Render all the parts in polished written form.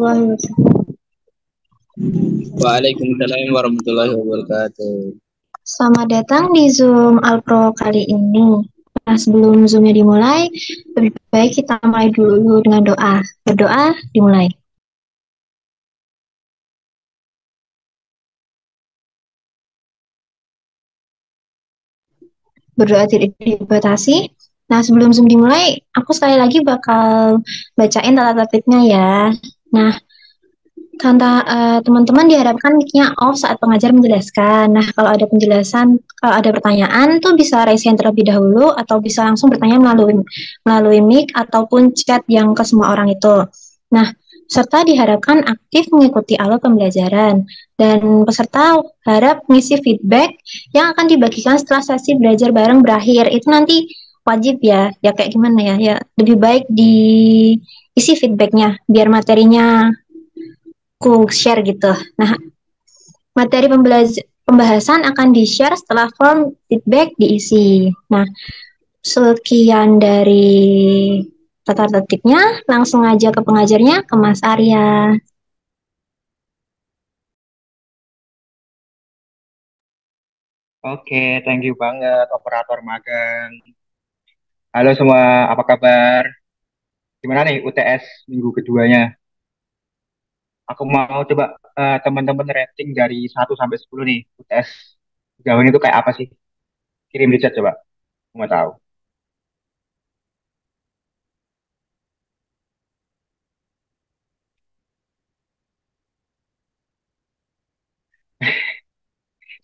warahmatullahi wabarakatuh. Waalaikumsalam warahmatullahi wabarakatuh. Selamat datang di Zoom Alpro kali ini. Nah, sebelum Zoom-nya dimulai, lebih baik kita mulai dulu dengan doa. Berdoa, dimulai. Berdoa tidak dibatasi. Nah, sebelum Zoom dimulai, aku sekali lagi bakal bacain tata tertibnya ya. Nah, teman-teman diharapkan mic-nya off saat pengajar menjelaskan. Nah, kalau ada penjelasan, kalau ada pertanyaan tuh bisa raise hand terlebih dahulu atau bisa langsung bertanya melalui mic ataupun chat yang ke semua orang itu. Nah, peserta diharapkan aktif mengikuti alur pembelajaran dan peserta harap mengisi feedback yang akan dibagikan setelah sesi belajar bareng berakhir. Itu nanti wajib ya, ya kayak gimana ya? Ya lebih baik diisi feedbacknya biar materinya ku share gitu. Nah, materi pembahasan akan di-share setelah form feedback diisi. Nah, sekian dari tata tertibnya, langsung aja ke pengajarnya, ke Mas Arya. Oke, thank you banget operator magang. Halo semua, apa kabar? Gimana nih UTS minggu keduanya? Aku mau coba teman-teman rating dari 1 sampai 10 nih. UTS sejauh ini tuh kayak apa sih? Kirim di chat coba. Aku mau tahu.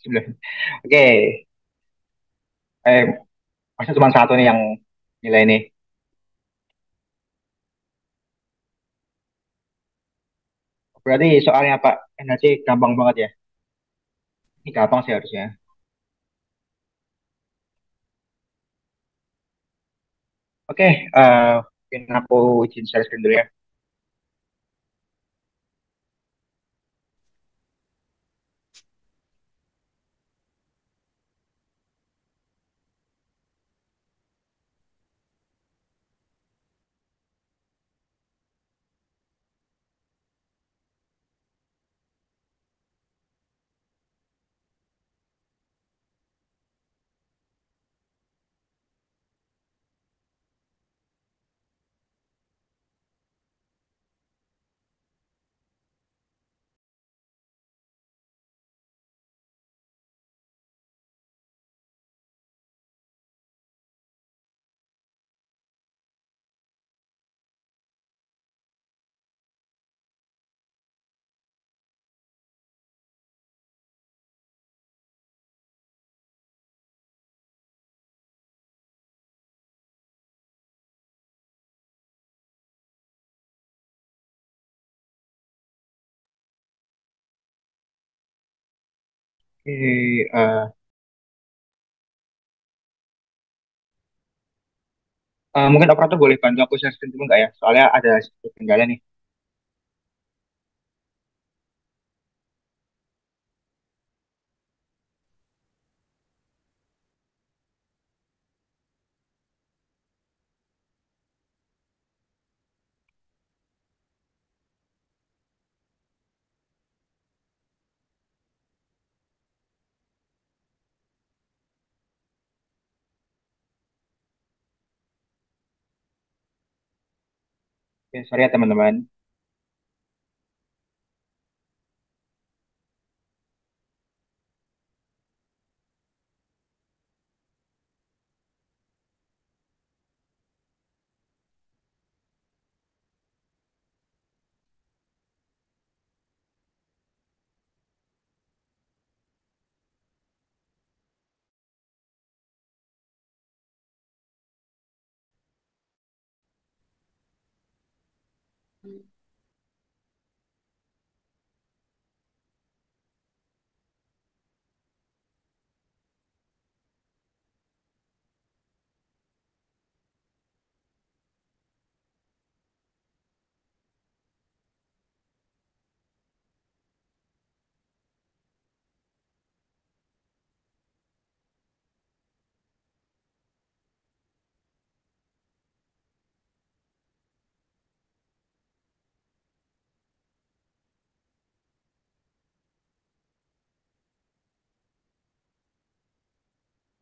Sebelum. Oke, masa cuma satu nih yang nilai nih. Berarti soalnya Pak NHC gampang banget ya? Ini gampang sih harusnya. Oke, mungkin aku izin share screen dulu ya. Oke, mungkin operator boleh bantu aku share screen dulu nggak ya? Soalnya ada sedikit kendala nih. Oke, sorry ya teman-teman.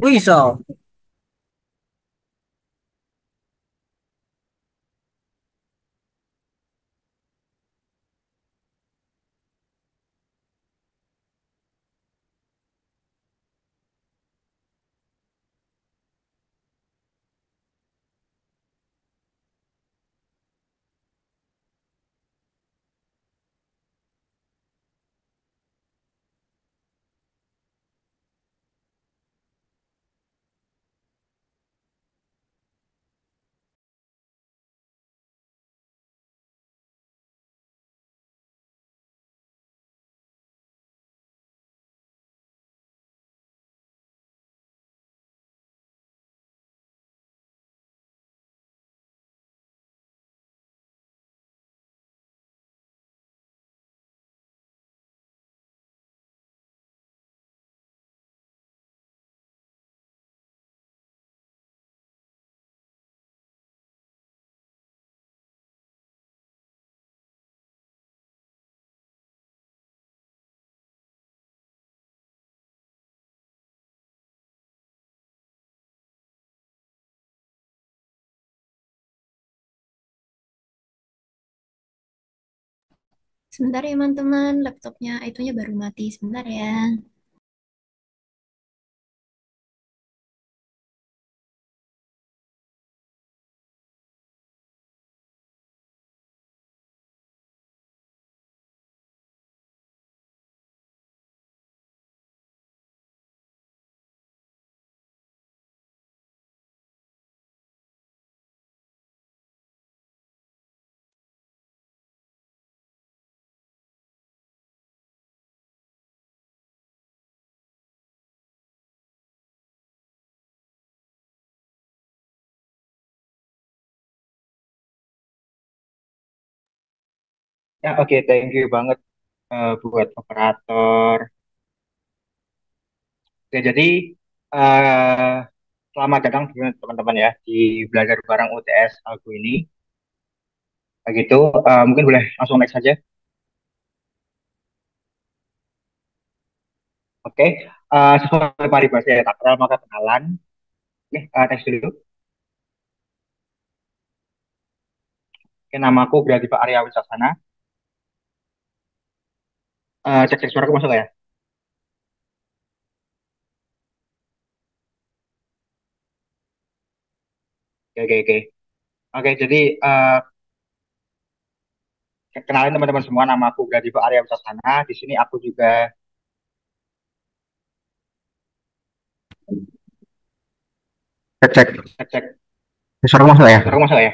Wih, Sebentar ya teman-teman, laptopnya itunya baru mati. Sebentar ya. Ya, oke, thank you banget buat operator. Oke, jadi eh selamat datang teman-teman ya di belajar bareng UTS aku ini. Begitu, mungkin boleh langsung next saja. Oke, sesuai paribasa ya, tak kenal maka kenalan. Oke, next dulu. Oke, namaku berarti Pak Arya Wicaksana. Cek suaraku masuk ya? Oke, oke, oke. Oke, jadi kenalin teman-teman semua, nama aku berarti Pak Arya Wicaksana. Di sini aku juga cek cek cek cek. Suaraku masuk ya? Suaraku masuk ya?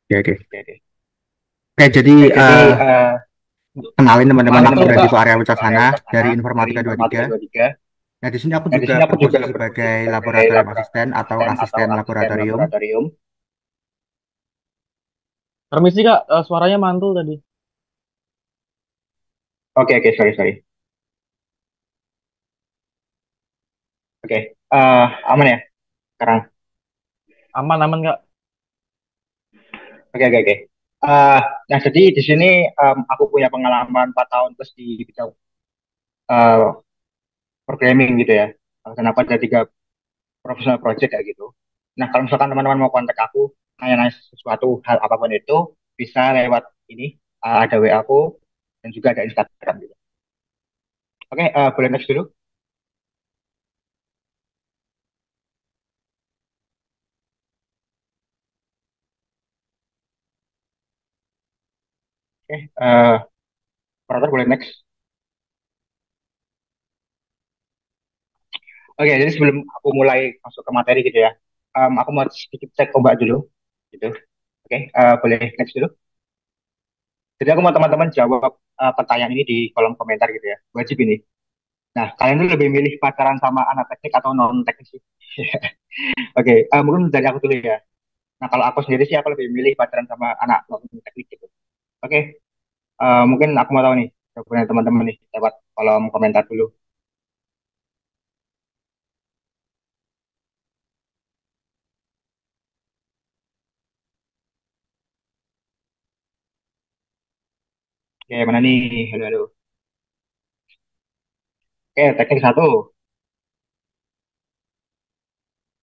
Oke, oke. Oke, oke. Oke, jadi jadi kenalin teman-teman, kenalin nama teman-teman. Brady Pak Arya Wicaksana dari Informatika 23. Nah, di sini aku Nah, di juga sini aku juga berposisi berfungsi sebagai sebagai laboratorium asisten laboratorium atau asisten atau asisten asisten laboratorium. laboratorium. Permisi Kak, suaranya mantul tadi. Oke, oke, sorry, sorry. Oke, aman ya sekarang? Aman aman Kak. Oke, oke, oke. Nah, jadi di sini aku punya pengalaman 4 tahun plus di bidang eh, programming gitu ya. Kenapa ada 3 professional project kayak gitu. Nah, kalau misalkan teman-teman mau kontak aku, nanya-nanya sesuatu hal apapun itu, bisa lewat ini, ada WA aku, dan juga ada Instagram gitu. Oke, boleh next dulu. Oke, operator boleh next. Oke, jadi sebelum aku mulai masuk ke materi gitu ya, aku mau sedikit cek ombak dulu, gitu. Oke, boleh next dulu. Jadi aku mau teman-teman jawab pertanyaan ini di kolom komentar gitu ya, wajib ini. Nah, kalian tuh lebih milih pacaran sama anak teknik atau non teknik sih? Oke, mungkin dari aku dulu ya. Nah, kalau aku sendiri sih aku lebih milih pacaran sama anak non teknik gitu. Oke, mungkin aku mau tahu nih jawabannya teman-teman nih lewat kolom komentar dulu. Oke, mana nih? Halo, halo. Oke, teknik satu,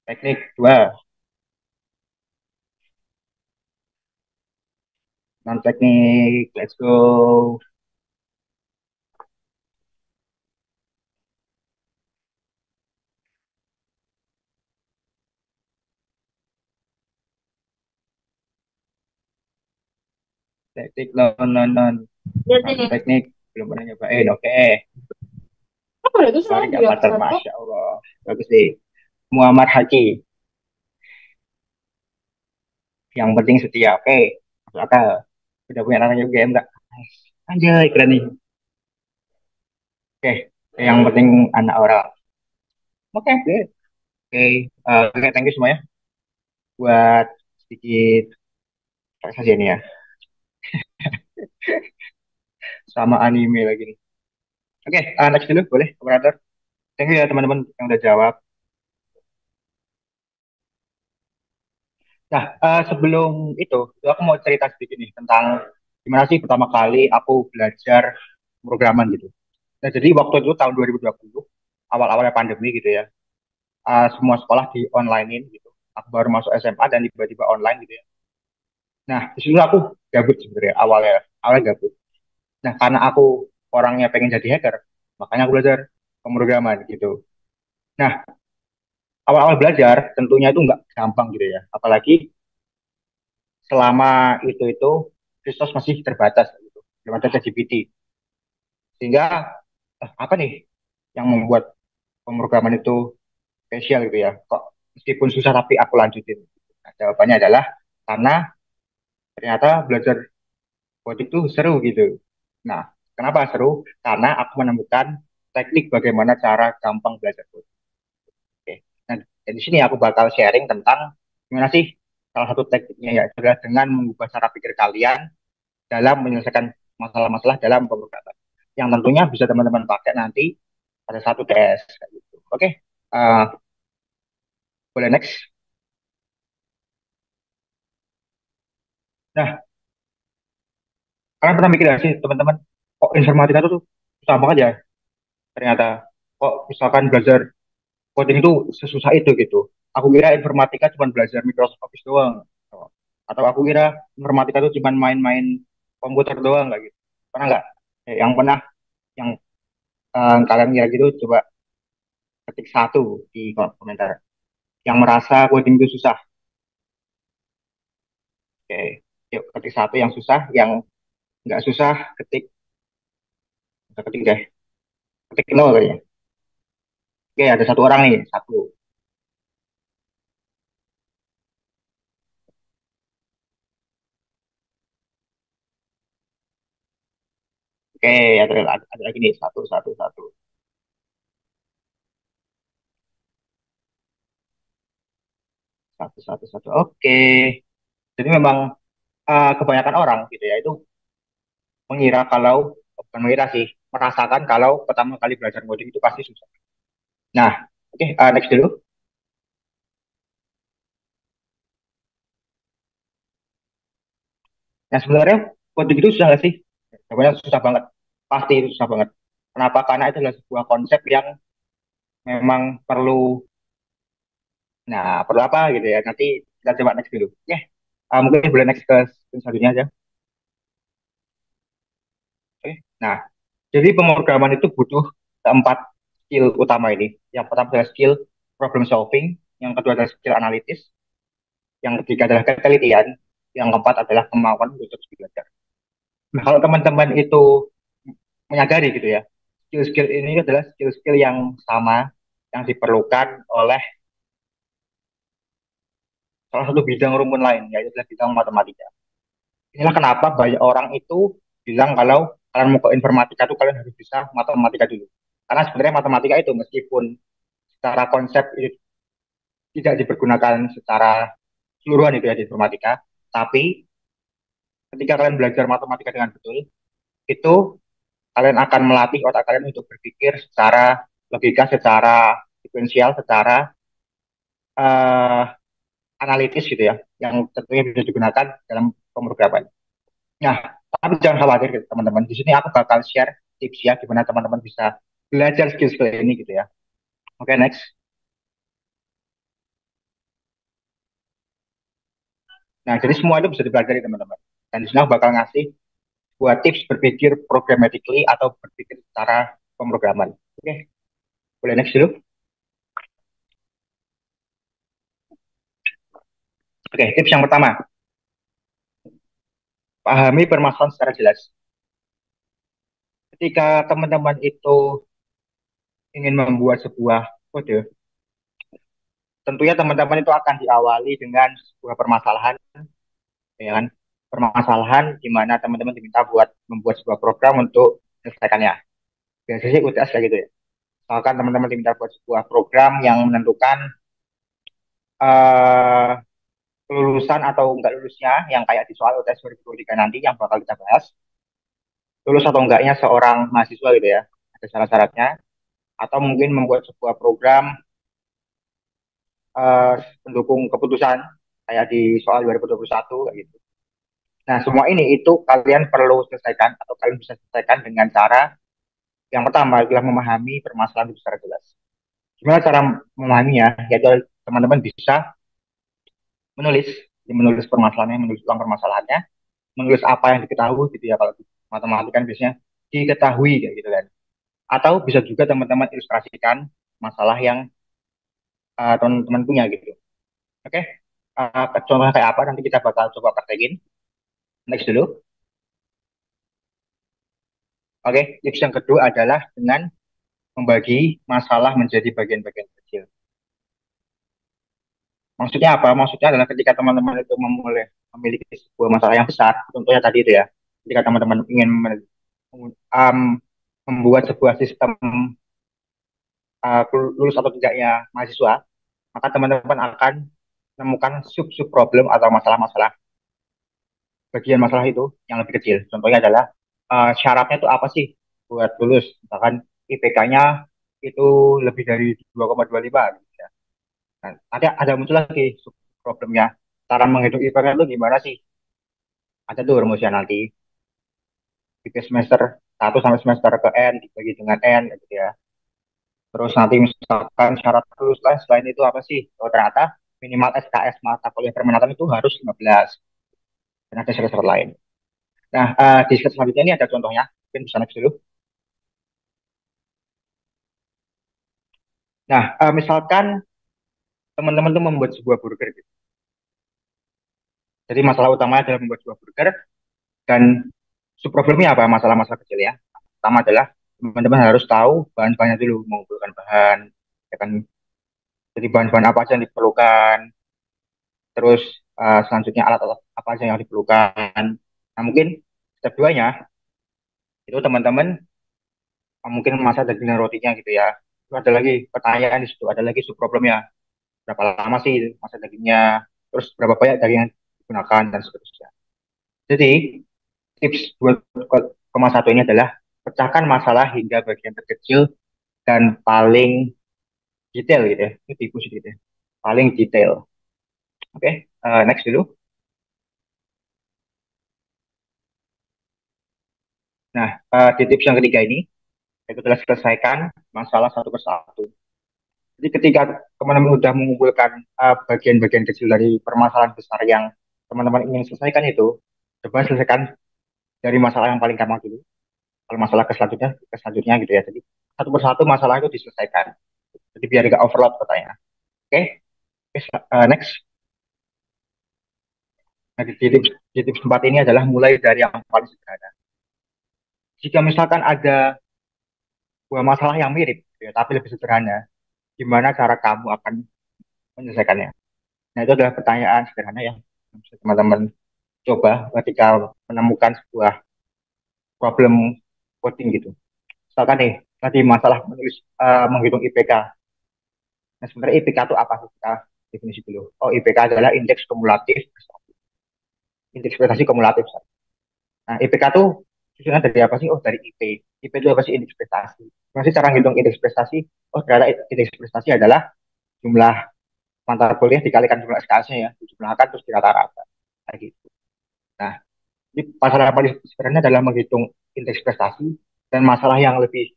teknik dua, non teknik, let's go. Teknik non non non non teknik belum pernah nyobain. Oke, Apa itu sorry salah nggak juga partner, satu? masya Allah, bagus sih. Muhammad Haji, yang penting setia. Oke, masuk akal. Udah punya namanya game nggak? Anjay, keren nih. Oke, yang penting anak orang. Oke, oke. Oke, oke, thank you semuanya buat sedikit relaksasi ini ya. Sama anime lagi nih. Oke, next dulu boleh, operator. Thank you ya teman-teman yang udah jawab. Nah, sebelum itu aku mau cerita sedikit nih tentang gimana sih pertama kali aku belajar programan gitu. Nah, jadi waktu itu tahun 2020, awal-awalnya pandemi gitu ya, semua sekolah di onlinein gitu. Aku baru masuk SMA dan tiba-tiba online gitu ya. Nah, di situ aku gabut sebenarnya awalnya gabut. Nah, karena aku orangnya pengen jadi hacker, makanya aku belajar pemrograman gitu. Nah, awal-awal belajar tentunya itu nggak gampang gitu ya. Apalagi selama itu resource masih terbatas gitu. Belum ada ChatGPT. Sehingga apa nih yang membuat pemrograman itu spesial gitu ya? Kok meskipun susah tapi aku lanjutin. Nah, jawabannya adalah karena ternyata belajar coding itu seru gitu. Nah, kenapa seru? Karena aku menemukan teknik bagaimana cara gampang belajar coding. Oke. Nah, di sini aku bakal sharing tentang gimana sih salah satu tekniknya ya adalah dengan mengubah cara pikir kalian dalam menyelesaikan masalah-masalah dalam pemrograman. Yang tentunya bisa teman-teman pakai nanti pada satu TS. Kayak gitu. Oke, uh, boleh next. Nah, kalian pernah mikir gak sih teman-teman, kok informatika itu tuh susah banget ya? Ternyata, kok misalkan belajar coding itu sesusah itu gitu. Aku kira informatika cuma belajar Microsoft Office doang. Atau aku kira informatika itu cuma main-main komputer doang nggak gitu. Pernah nggak? Yang pernah, yang kalian kira gitu, coba ketik satu di kolom komentar. Yang merasa coding itu susah. Oke, yuk ketik satu yang susah, yang nggak susah ketik deh, ketik nol kayaknya. Oke, ada satu orang nih, satu. Oke, ada lagi nih, satu, satu, satu, satu, satu, satu. Oke, jadi memang kebanyakan orang gitu ya itu mengira kalau bukan mengira sih, merasakan kalau pertama kali belajar coding itu pasti susah. Nah, oke, next dulu. Nah, sebenarnya coding itu susah nggak sih? Jawabannya susah banget. Pasti itu susah banget. Kenapa? Karena itu adalah sebuah konsep yang memang perlu, nah, perlu apa gitu ya. Nanti kita coba next dulu. Oke, mungkin boleh next ke screen selanjutnya aja. Oke. Nah, jadi pemrograman itu butuh keempat skill utama ini. Yang pertama adalah skill problem solving, yang kedua adalah skill analitis, yang ketiga adalah ketelitian, yang keempat adalah kemauan untuk belajar. Nah, kalau teman-teman itu menyadari gitu ya, skill-skill ini adalah skill-skill yang sama yang diperlukan oleh salah satu bidang rumun lain, yaitu adalah bidang matematika. Inilah kenapa banyak orang itu bilang kalau kalian mau ke informatika itu kalian harus bisa matematika dulu. Karena sebenarnya matematika itu meskipun secara konsep itu tidak dipergunakan secara keseluruhan itu ya di informatika, tapi ketika kalian belajar matematika dengan betul, itu kalian akan melatih otak kalian untuk berpikir secara logika, secara sequential, secara uh, analitis gitu ya, yang tentunya bisa digunakan dalam pemrograman. Nah, tapi jangan khawatir gitu, teman-teman. Di sini aku bakal share tips ya, gimana teman-teman bisa belajar skill-skill ini gitu ya. Oke, next. Nah, jadi semua itu bisa dipelajari teman-teman. Dan di sini aku bakal ngasih buat tips berpikir programmatically atau berpikir secara pemrograman. Oke, boleh next dulu. Oke, tips yang pertama, pahami permasalahan secara jelas. Ketika teman-teman itu ingin membuat sebuah kode, tentunya teman-teman itu akan diawali dengan sebuah permasalahan, ya kan? Permasalahan di mana teman-teman diminta buat membuat sebuah program untuk menyelesaikannya. Biasanya sih UTS kayak gitu ya. Misalkan teman-teman diminta buat sebuah program yang menentukan eh, kelulusan atau enggak lulusnya, yang kayak di soal UTS 2023 nanti yang bakal kita bahas, lulus atau enggaknya seorang mahasiswa gitu ya, ada syarat-syaratnya, atau mungkin membuat sebuah program eh, pendukung keputusan kayak di soal 2021 kayak gitu. Nah, semua ini itu kalian perlu selesaikan atau kalian bisa selesaikan dengan cara yang pertama adalah memahami permasalahan itu secara jelas. Gimana cara memahaminya? Yaitu teman-teman bisa menulis, menulis permasalahannya, menulis ulang permasalahannya, menulis apa yang diketahui gitu ya kalau di matematika kan biasanya diketahui kayak gitu kan. Atau bisa juga teman-teman ilustrasikan masalah yang teman-teman punya gitu. Oke, contohnya kayak apa nanti kita bakal coba praktekin. Next dulu. Oke, tips yang kedua adalah dengan membagi masalah menjadi bagian-bagian kecil. Maksudnya apa? Maksudnya adalah ketika teman-teman itu memiliki sebuah masalah yang besar, contohnya tadi itu ya, ketika teman-teman ingin um, membuat sebuah sistem lulus atau tidaknya mahasiswa, maka teman-teman akan menemukan sub-sub problem atau masalah-masalah bagian masalah itu yang lebih kecil. Contohnya adalah syaratnya itu apa sih buat lulus? Misalkan IPK-nya itu lebih dari 2,25 gitu ya. Nah, ada muncul lagi problemnya. Cara menghitung IPK itu gimana sih? Ada tuh rumusnya nanti di semester 1 sampai semester ke N dibagi dengan N gitu ya. Terus nanti misalkan syarat lulus lah selain itu apa sih? Oh, ternyata minimal SKS mata kuliah perminatan itu harus 15 dan ada syarat-syarat lain. Nah, di slide selanjutnya ini ada contohnya. Mungkin bisa next dulu. Nah, misalkan teman-teman tuh membuat sebuah burger gitu. Jadi masalah utamanya adalah membuat sebuah burger dan subproblemnya apa? Masalah-masalah kecil ya. Pertama adalah teman-teman harus tahu bahan-bahannya dulu, mengumpulkan bahan, ya kan. Jadi bahan-bahan apa aja yang diperlukan, terus selanjutnya alat-alat apa aja yang diperlukan. Nah, mungkin step 2-nya itu teman-teman mungkin masak daging dan rotinya gitu ya. Itu ada lagi pertanyaan di situ, ada lagi subproblemnya. Berapa lama sih masak dagingnya, terus berapa banyak daging yang digunakan dan seterusnya. Jadi tips 2,1 ini adalah pecahkan masalah hingga bagian terkecil dan paling detail gitu ya. Ini tips gitu ya. Paling detail. Oke, next dulu. Nah, di tips yang ketiga ini, itu adalah selesaikan masalah satu persatu. Jadi ketika teman-teman sudah mengumpulkan bagian-bagian kecil dari permasalahan besar yang teman-teman ingin selesaikan itu, coba selesaikan dari masalah yang paling gampang dulu. Kalau masalah ke selanjutnya gitu ya. Jadi satu persatu masalah itu diselesaikan. Jadi biar tidak overload katanya. Oke, next. Nah, di tips 4 ini adalah mulai dari yang paling sederhana. Jika misalkan ada dua masalah yang mirip, gitu ya, tapi lebih sederhana, gimana cara kamu akan menyelesaikannya? Nah, itu adalah pertanyaan sederhana yang bisa teman-teman coba ketika menemukan sebuah problem coding gitu. Misalkan nih, tadi masalah menghitung IPK. Nah, sebenarnya IPK itu apa sih? Kita definisi dulu. Oh, IPK adalah indeks kumulatif, indeks prestasi kumulatif. Nah, IPK itu susunan dari apa sih? Oh, dari IP. IP itu apa sih? Indeks prestasi. Masih cara ngitung indeks prestasi? Oh, ternyata indeks prestasi adalah jumlah mata kuliah dikalikan jumlah SKS-nya ya, dijumlahkan terus dirata-rata. Kayak gitu. Nah, jadi masalah yang paling sebenarnya adalah menghitung indeks prestasi dan masalah yang lebih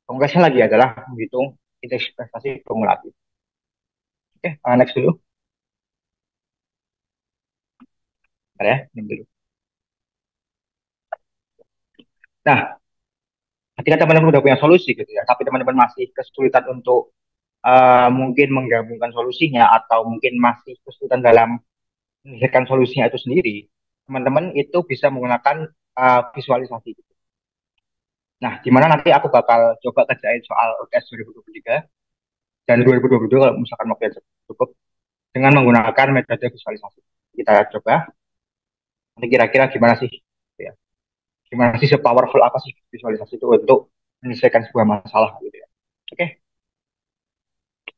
Pemrograman lagi adalah menghitung indeks prestasi kumulatif. Oke, next dulu. Bentar ya, ini dulu. Nah, ketika teman-teman udah punya solusi gitu ya, tapi teman-teman masih kesulitan untuk mungkin menggabungkan solusinya atau mungkin masih kesulitan dalam menyelesaikan solusinya itu sendiri, teman-teman itu bisa menggunakan visualisasi. Nah, di mana nanti aku bakal coba kerjain soal UTS 2023 dan 2022 kalau misalkan waktunya cukup dengan menggunakan metode visualisasi. Kita coba, nanti kira-kira gimana sih? Ya. Gimana sih se-powerful apa sih visualisasi itu untuk menyelesaikan sebuah masalah gitu ya. Oke,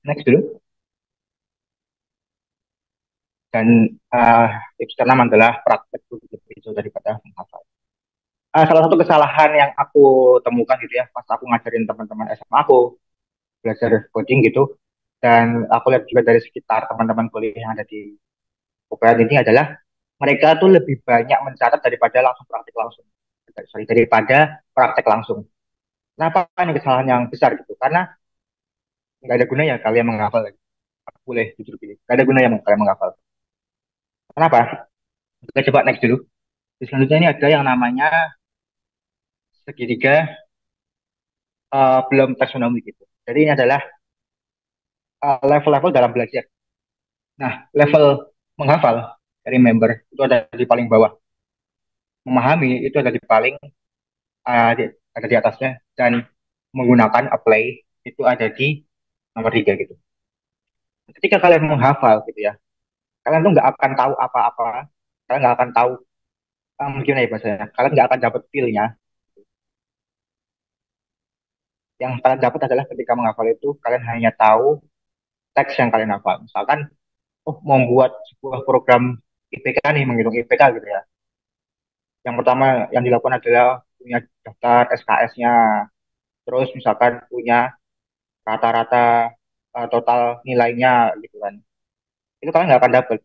next dulu. Dan tips keenam adalah praktek itu daripada menghafal. Salah satu kesalahan yang aku temukan gitu ya, pas aku ngajarin teman-teman SMA aku belajar coding gitu, dan aku lihat juga dari sekitar teman-teman kuliah yang ada di UPN ini adalah mereka tuh lebih banyak mencatat daripada langsung praktek langsung. Sorry, daripada praktek langsung. Kenapa ini kesalahan yang besar gitu? Karena nggak ada gunanya kalian menghafal lagi. Boleh jujur gini, nggak ada gunanya kalian menghafal. Kenapa? Kita coba next dulu. Di selanjutnya ini ada yang namanya segitiga belum taksonomi gitu. Jadi ini adalah level-level dalam belajar. Nah, level menghafal, remember, itu ada di paling bawah. Memahami itu ada di paling ada di atasnya, dan menggunakan apply itu ada di nomor 3 gitu. Ketika kalian menghafal gitu ya, kalian tuh nggak akan tahu apa-apa, kalian nggak akan tahu gimana ya bahasanya, kalian nggak akan dapat feel-nya. Yang kalian dapat adalah ketika menghafal itu kalian hanya tahu teks yang kalian hafal. Misalkan, oh mau buat sebuah program IPK nih, menghitung IPK gitu ya. Yang pertama yang dilakukan adalah punya daftar SKS-nya, terus misalkan punya rata-rata total nilainya gitu kan. Itu kalian nggak akan dapat.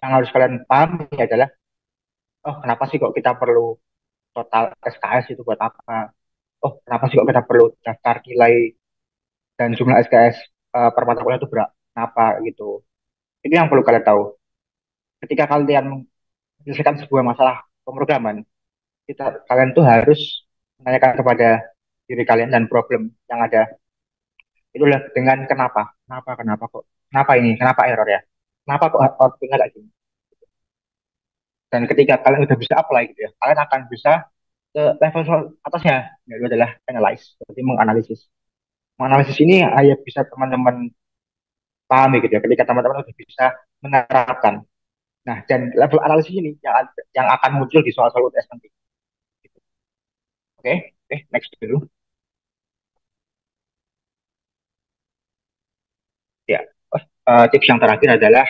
Yang harus kalian pahami adalah, oh kenapa sih kok kita perlu total SKS itu buat apa? Oh kenapa sih kok kita perlu daftar nilai dan jumlah SKS per mata kuliah itu berapa? Kenapa gitu? Itu yang perlu kalian tahu. Ketika kalian menyelesaikan sebuah masalah pemrograman, kalian tuh harus menanyakan kepada diri kalian dan problem yang ada itu adalah dengan kenapa kok, kenapa ini, kenapa error ya, kenapa kok outputnya kayak gini. Dan ketika kalian udah bisa apply gitu ya, kalian akan bisa ke level atasnya, yaitu adalah analyze, seperti menganalisis. Menganalisis ini hanya bisa teman-teman pahami gitu ya, ketika teman-teman udah bisa menerapkan. Nah, dan level analisis ini yang akan muncul di soal-soal UTS nanti. Oke, oke, next dulu. Ya, tips yang terakhir adalah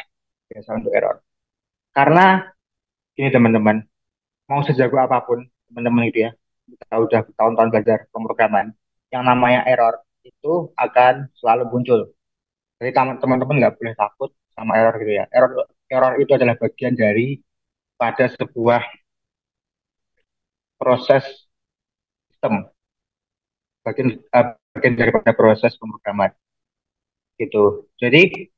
biasa untuk error. Karena ini teman-teman, mau sejago apapun teman-teman itu ya, kita udah tahun-tahun belajar pemrograman, yang namanya error itu akan selalu muncul. Jadi teman-teman nggak boleh takut sama error gitu ya. Error error itu adalah bagian dari pada sebuah proses sistem, bagian bagian daripada proses pemrograman gitu. Jadi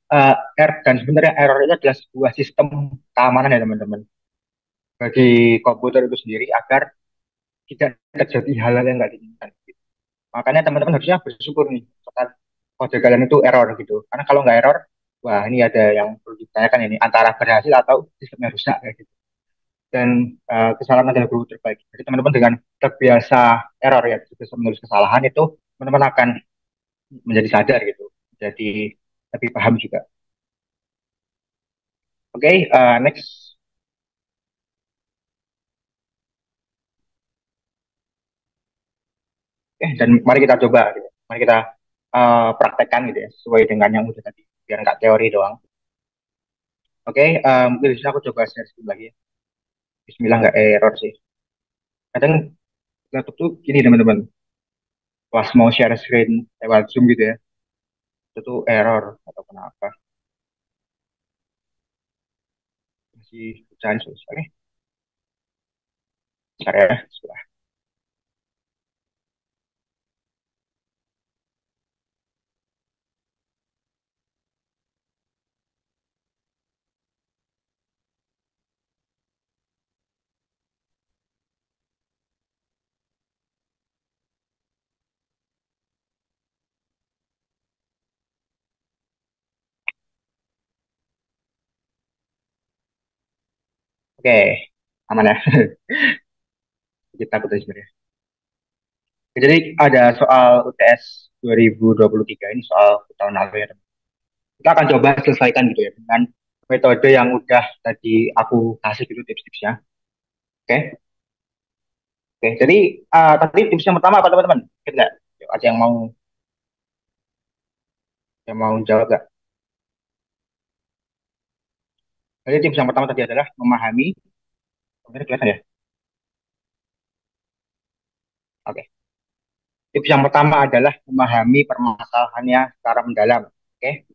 dan sebenarnya error itu adalah sebuah sistem keamanan ya teman-teman bagi komputer itu sendiri agar tidak terjadi hal-hal yang nggak diinginkan. Makanya teman-teman harusnya bersyukur nih, misalkan kode kalian itu error gitu. Karena kalau nggak error, wah ini ada yang perlu ditanyakan ini antara berhasil atau sistemnya rusak kayak gitu. Dan kesalahan adalah guru terbaik. Jadi teman-teman dengan terbiasa error ya, terbiasa menulis kesalahan itu, teman-teman akan menjadi sadar gitu. Jadi lebih paham juga. Oke, next. Dan mari kita coba gitu. Mari kita praktekkan gitu ya, sesuai dengan yang udah tadi, biar nggak teori doang. Oke, mungkin di sini aku coba share screen lagi ya. Bismillah nggak error sih. Kadang laptop tuh gini teman-teman, pas mau share screen lewat Zoom gitu ya, itu tuh error atau kenapa. Masih pecahan susah. Oke, bentar ya. Sebentar. Oke, aman ya. Kita takut aja sebenarnya. Jadi ada soal UTS 2023 ini soal tahun lalu ya. Kita akan coba selesaikan gitu ya dengan metode yang udah tadi aku kasih gitu tips-tipsnya. Oke, oke. Jadi tadi tips yang pertama apa teman-teman? Ingat nggak? Yuk, ada yang mau jawab nggak? Jadi tips yang pertama tadi adalah memahami. Ini kelihatan ya? Oke. Tips yang pertama adalah memahami permasalahannya secara mendalam. Oke.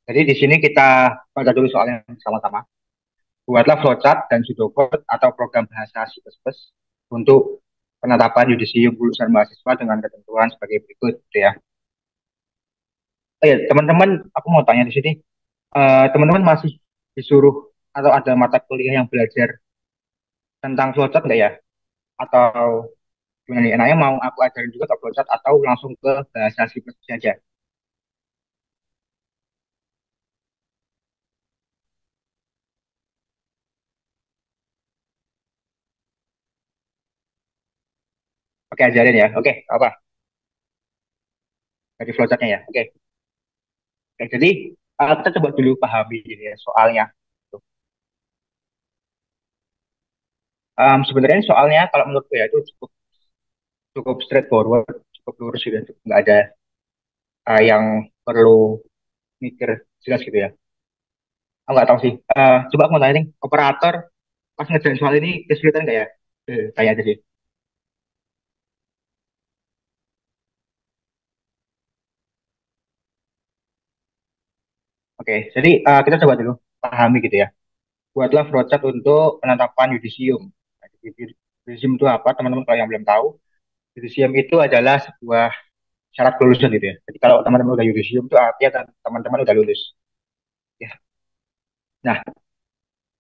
Jadi di sini kita baca dulu soalnya sama-sama. Buatlah flowchart dan pseudocode atau program bahasa C++ untuk penetapan yudisium lulusan mahasiswa dengan ketentuan sebagai berikut, gitu ya. Oh ya, teman-teman, aku mau tanya di sini, teman-teman masih disuruh atau ada mata kuliah yang belajar tentang flowchart nggak ya? Atau gimana nih? Enaknya mau aku ajarin juga ke flowchart atau langsung ke bahasa C++ saja? Oke, ajarin ya. Oke, apa? Dari flowchartnya ya. Oke. Oke, jadi kita coba dulu pahami ini ya, soalnya. Sebenarnya soalnya kalau menurutku ya itu cukup cukup straightforward, cukup lurus gitu, ya. Nggak ada yang perlu mikir jelas gitu ya. Aku nggak tahu sih. Coba aku mau tanya nih, operator pas ngerjain soal ini kesulitan nggak ya? Tanya aja sih. Oke, jadi kita coba dulu pahami gitu ya. Buatlah flowchart untuk penetapan yudisium. Nah, yudisium itu apa? Teman-teman kalau yang belum tahu, yudisium itu adalah sebuah syarat kelulusan gitu ya. Jadi kalau teman-teman udah yudisium itu artinya teman-teman udah lulus. Ya. Nah,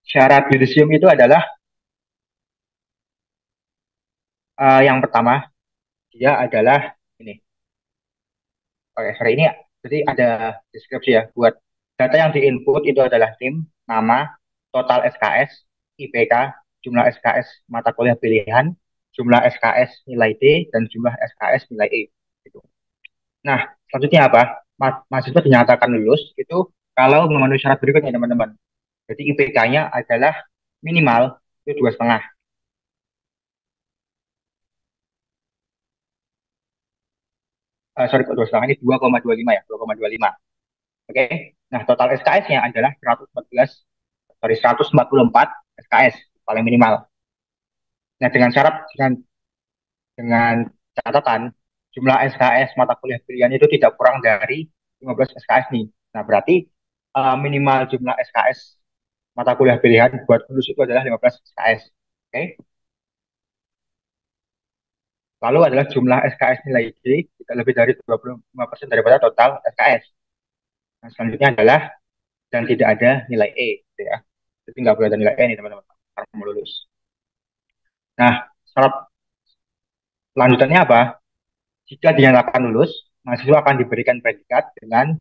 syarat yudisium itu adalah yang pertama dia adalah ini. Oke, sorry ini ya. Jadi ada deskripsi ya buat data yang diinput itu adalah NIM, nama, total SKS, IPK, jumlah SKS mata kuliah pilihan, jumlah SKS nilai D dan jumlah SKS nilai E. Gitu. Nah, selanjutnya apa? Mahasiswa dinyatakan lulus itu kalau memenuhi syarat berikutnya teman-teman. Jadi IPK-nya adalah minimal itu 2,5. Sorry, kok 2,5 ini 2,25 ya, 2,25. Oke. Nah, total SKS-nya adalah 114, sorry, 144 SKS paling minimal. Nah, dengan catatan jumlah SKS mata kuliah pilihan itu tidak kurang dari 15 SKS nih. Nah, berarti minimal jumlah SKS mata kuliah pilihan buat lulus itu adalah 15 SKS. Oke. Lalu adalah jumlah SKS nilai D tidak lebih dari 25% daripada total SKS. Nah, selanjutnya adalah dan tidak ada nilai E, gitu ya. Jadi nggak boleh ada nilai E nih teman-teman, kalau mau lulus. Nah, syarat lanjutannya apa? Jika dinyatakan lulus, mahasiswa akan diberikan predikat dengan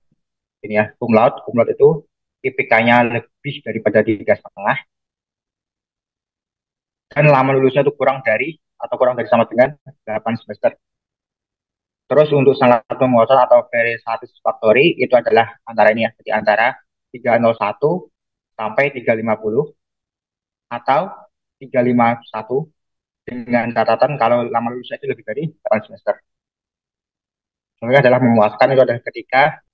ini ya, cum laude. Cum laude itu IPK-nya lebih daripada 3,5 dan lama lulusnya itu kurang dari atau kurang dari sama dengan 8 semester. Terus untuk salah satu muatan atau very satisfactory itu adalah antara ini ya, jadi antara 301 sampai 350 atau 351 dengan catatan kalau lama lulusnya itu lebih dari 8 semester. Sebenarnya adalah memuaskan itu adalah ketika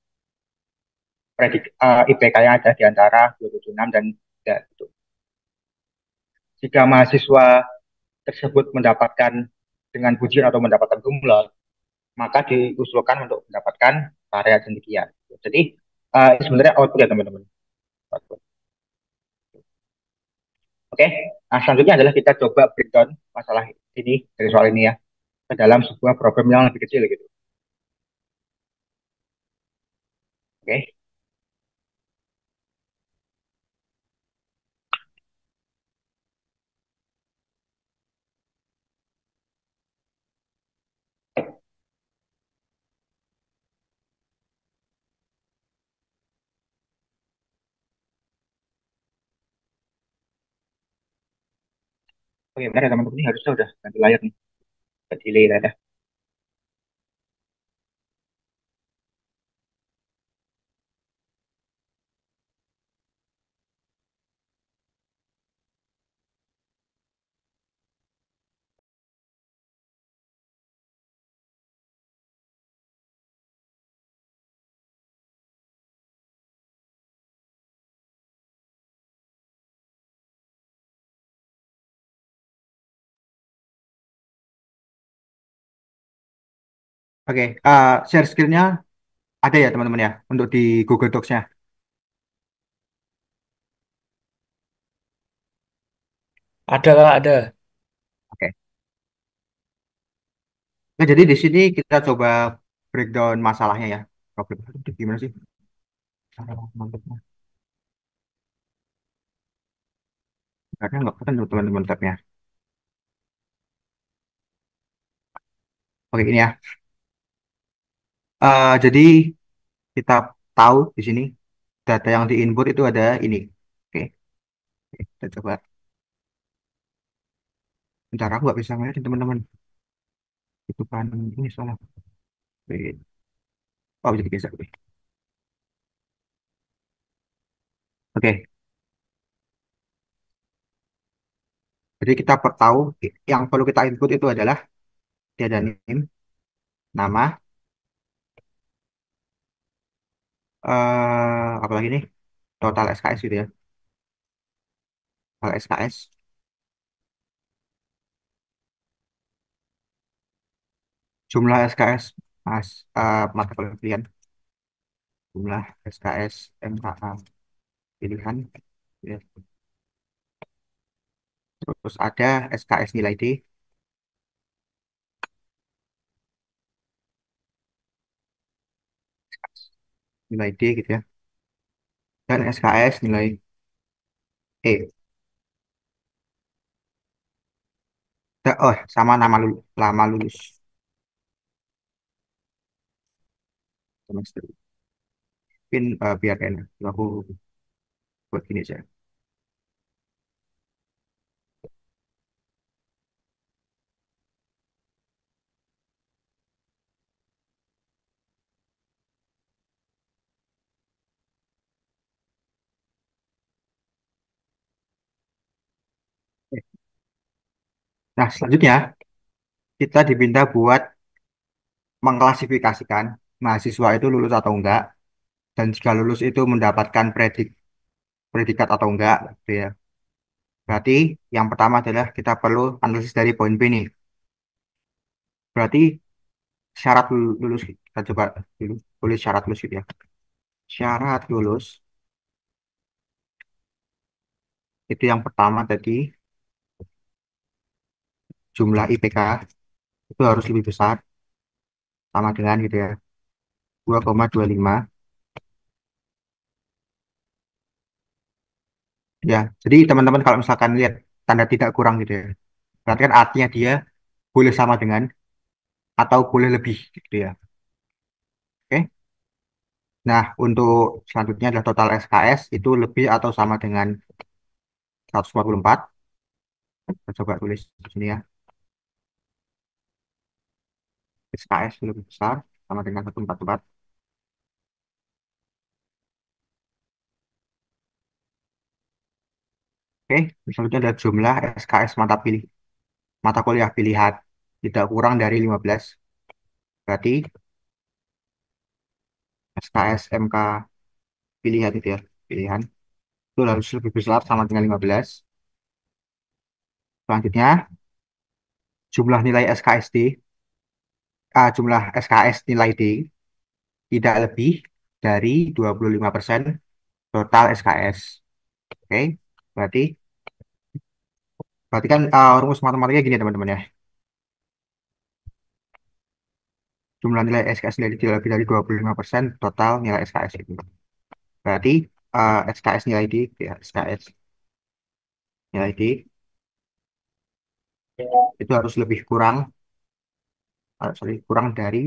IPK-nya ada di antara 276 dan 3 itu. Jika mahasiswa tersebut mendapatkan dengan pujian atau mendapatkan cum laude, maka diusulkan untuk mendapatkan karya cendekia. Jadi sebenarnya output ya teman-teman. Oke, okay? Nah selanjutnya adalah kita coba breakdown masalah ini dari soal ini ya ke dalam sebuah problem yang lebih kecil gitu. Oke, okay? Oh iya benar ya teman-teman, ini harusnya udah ganti layar nih. Udah delay lah dah. Oke, share skillnya ada ya teman-teman ya untuk di Google Docs-nya. Ada Kak, ada. Oke. Nah, jadi di sini kita coba breakdown masalahnya ya. Problem itu gimana sih? Cara mantapnya. Karena nggak ketemu teman-teman tabnya. Oke, ini ya. Jadi kita tahu di sini data yang di input itu ada ini. Oke, kita coba. Bentar, aku nggak bisa ngeliatin teman-teman. Itu kan ini salah. Wait. Oh, jadi geser. Oke, jadi kita tahu yang perlu kita input itu adalah dia ada name, nama, apalagi nih, total SKS gitu ya. Total SKS, jumlah SKS, mata kuliah pilihan, jumlah SKS MKA pilihan, ya. Terus ada SKS nilai D, nilai D gitu ya, dan SKS nilai E. Oh, sama nama lama lulus semester. Mungkin biar enak, aku buat gini aja. Nah, selanjutnya kita diminta buat mengklasifikasikan mahasiswa itu lulus atau enggak, dan jika lulus itu mendapatkan predikat atau enggak gitu ya. Berarti yang pertama adalah kita perlu analisis dari poin B nih. Berarti syarat lulus, kita coba dulu tulis syarat lulus gitu ya. Syarat lulus itu yang pertama tadi, jumlah IPK itu harus lebih besar, sama dengan gitu ya, 2,25 ya. Jadi teman-teman kalau misalkan lihat tanda tidak kurang gitu ya, berarti kan artinya dia boleh sama dengan atau boleh lebih gitu ya. Oke. Nah, untuk selanjutnya adalah total SKS itu lebih atau sama dengan 144. Kita coba tulis di sini ya. SKS lebih besar sama dengan 144. Oke, selanjutnya adalah jumlah SKS mata kuliah pilihan tidak kurang dari 15. Berarti SKS MK pilihan itu ya, pilihan itu harus lebih besar sama dengan 15. Selanjutnya jumlah nilai SKSD, jumlah SKS nilai D tidak lebih dari 25% total SKS. Oke, berarti berarti kan rumus matematikanya gini teman-teman ya. Jumlah nilai SKS nilai tidak lebih dari 25% total nilai SKS itu. Berarti SKS nilai D, ya, SKS nilai D itu harus lebih kurang, sorry, kurang dari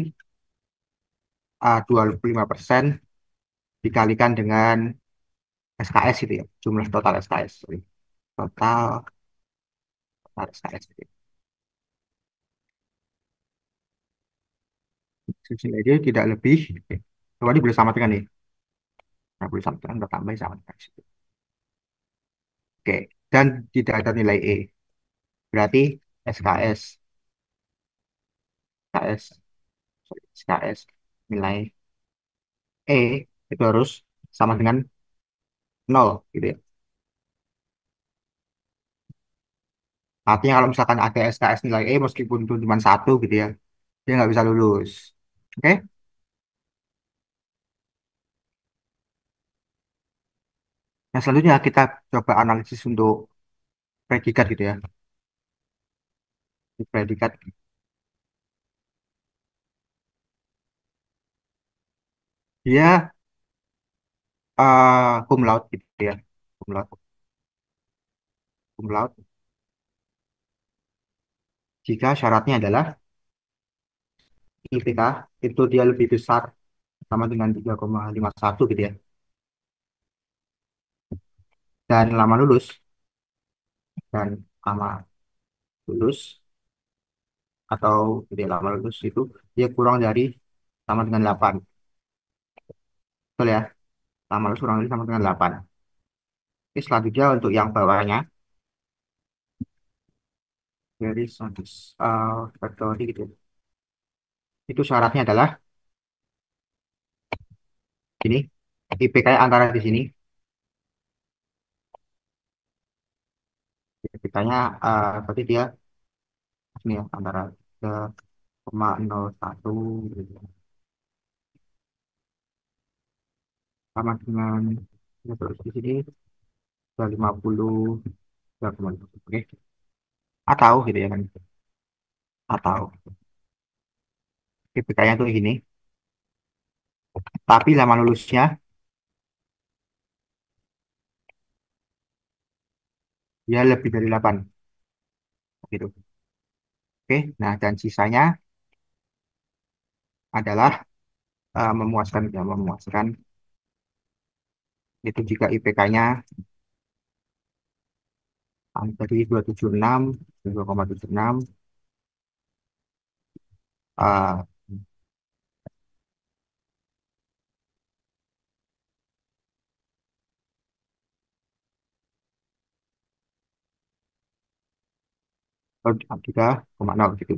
25% dikalikan dengan SKS itu ya, jumlah total SKS. Sorry. Total Harus SKS gitu. Subsidi dia tidak lebih. Oke. Ini boleh sama dengan nih. Nah, boleh sama dengan bertambah sama dengan situ. Oke. Dan tidak ada nilai E. Berarti SKS, SKS, sorry, SKS nilai E itu harus sama dengan nol gitu ya. Artinya kalau misalkan ada SKS nilai E meskipun itu cuma satu gitu ya, dia nggak bisa lulus. Oke? Nah, selanjutnya kita coba analisis untuk predikat gitu ya. Di predikat dia cum laude gitu ya. Cum laude, cum laude. Jika syaratnya adalah IPK itu dia lebih besar sama dengan 3,51 gitu ya. Dan lama lulus dan lama lulus atau tidak lama lulus itu dia kurang dari sama dengan 8. Betul ya? Lama lulus kurang dari sama dengan 8. Oke, selanjutnya untuk yang bawahnya dari factory gitu. Itu syaratnya adalah ini IPK antara di sini. IPK-nya berarti dia ini ya antara 3,01 gitu. Sama dengan ya, terus di sini sudah 50 3,5. Oke. Atau gitu ya kan. Atau IPK-nya tuh ini. Tapi lama lulusnya dia lebih dari 8 gitu. Oke, nah dan sisanya adalah memuaskan ya memuaskan itu jika IPK-nya dari 276 2,76 eh oh, 3,0 gitu.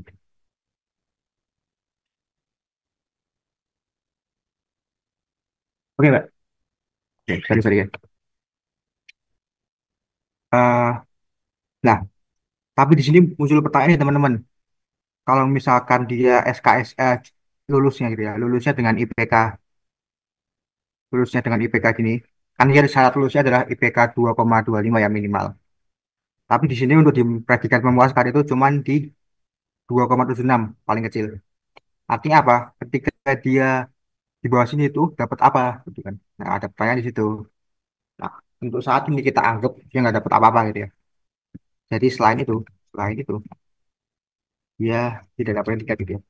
Oke, Mbak. Oke, sorry ya. Eh, nah, tapi di sini muncul pertanyaan nih, teman-teman. Kalau misalkan dia SKS lulusnya gitu ya, lulusnya dengan IPK gini, kan dia syarat lulusnya adalah IPK 2,25 ya minimal. Tapi di sini untuk di predikat memuaskan itu cuma di 2,76 paling kecil. Artinya apa? Ketika dia di bawah sini itu dapat apa gitu kan. Nah, ada pertanyaan di situ. Nah, untuk saat ini kita anggap dia nggak dapat apa-apa gitu ya. Jadi selain itu dia tidak dapat predikat gitu ya.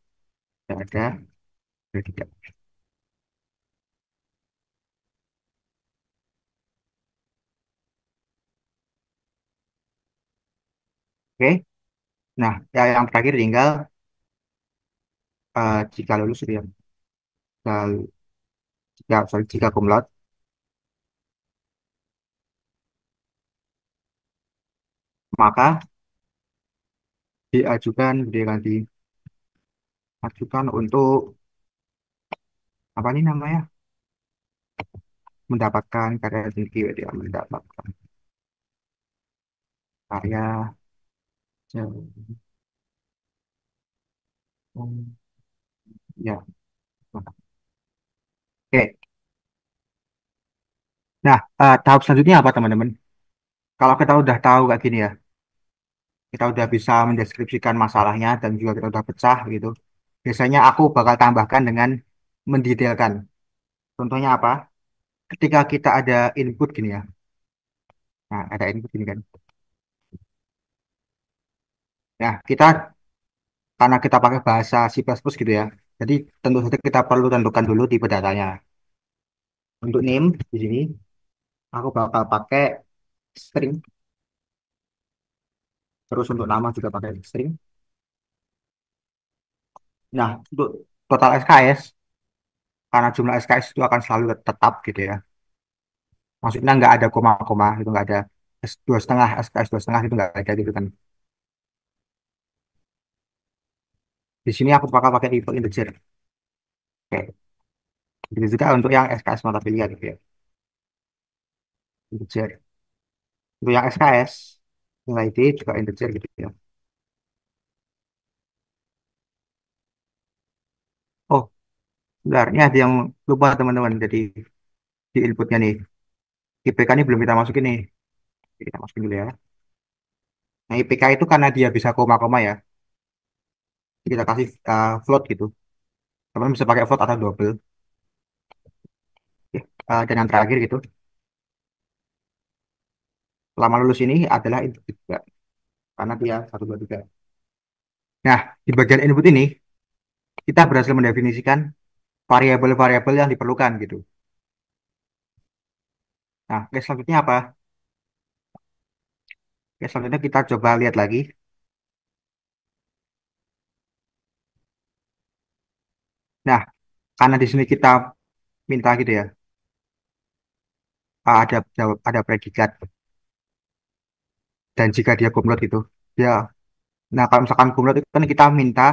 Tidak ada predikat. Oke. Nah, ya yang terakhir tinggal jika lulus gitu ya. Jika, jika cum laude, maka diajukan untuk apa nih namanya? Mendapatkan karya tinggi gitu ya, mendapatkan karya ya. Oke. Nah, tahap selanjutnya apa teman-teman? Kalau kita udah tahu kayak gini ya, kita udah bisa mendeskripsikan masalahnya dan juga kita udah pecah gitu. Biasanya aku bakal tambahkan dengan mendetailkan. Contohnya apa? Ketika kita ada input gini ya. Nah, ada input gini kan. Nah, karena kita pakai bahasa C++ gitu ya. Jadi tentu saja kita perlu tentukan dulu tipe datanya. Untuk name di sini aku bakal pakai string Terus untuk nama juga pakai string. Nah, untuk total SKS, karena jumlah SKS itu akan selalu tetap gitu ya. Maksudnya nggak ada koma-koma, itu nggak ada dua setengah, SKS dua setengah itu nggak ada gitu kan. Di sini aku bakal pakai tipe integer. Oke, begitu juga untuk yang SKS mata pilihan gitu ya. Integer. Untuk yang SKS, nilai D juga integer gitu ya. Oh, bentar, ini ada yang lupa teman-teman. Jadi di inputnya nih, IPK ini belum kita masukin nih. Oke, kita masukin dulu ya. Nah, IPK itu karena dia bisa koma-koma ya. Jadi kita kasih float gitu. Teman-teman bisa pakai float atau double. Oke, dan yang terakhir gitu, lama lulus ini adalah input juga. Karena dia satu, dua, tiga. Nah, di bagian input ini, kita berhasil mendefinisikan variabel-variabel yang diperlukan gitu. Nah, oke, selanjutnya apa? Oke, selanjutnya kita coba lihat lagi. Nah, karena di sini kita minta gitu ya, ada predikat dan jika dia kumlot itu, ya. Nah, kalau misalkan kumlot itu kan kita minta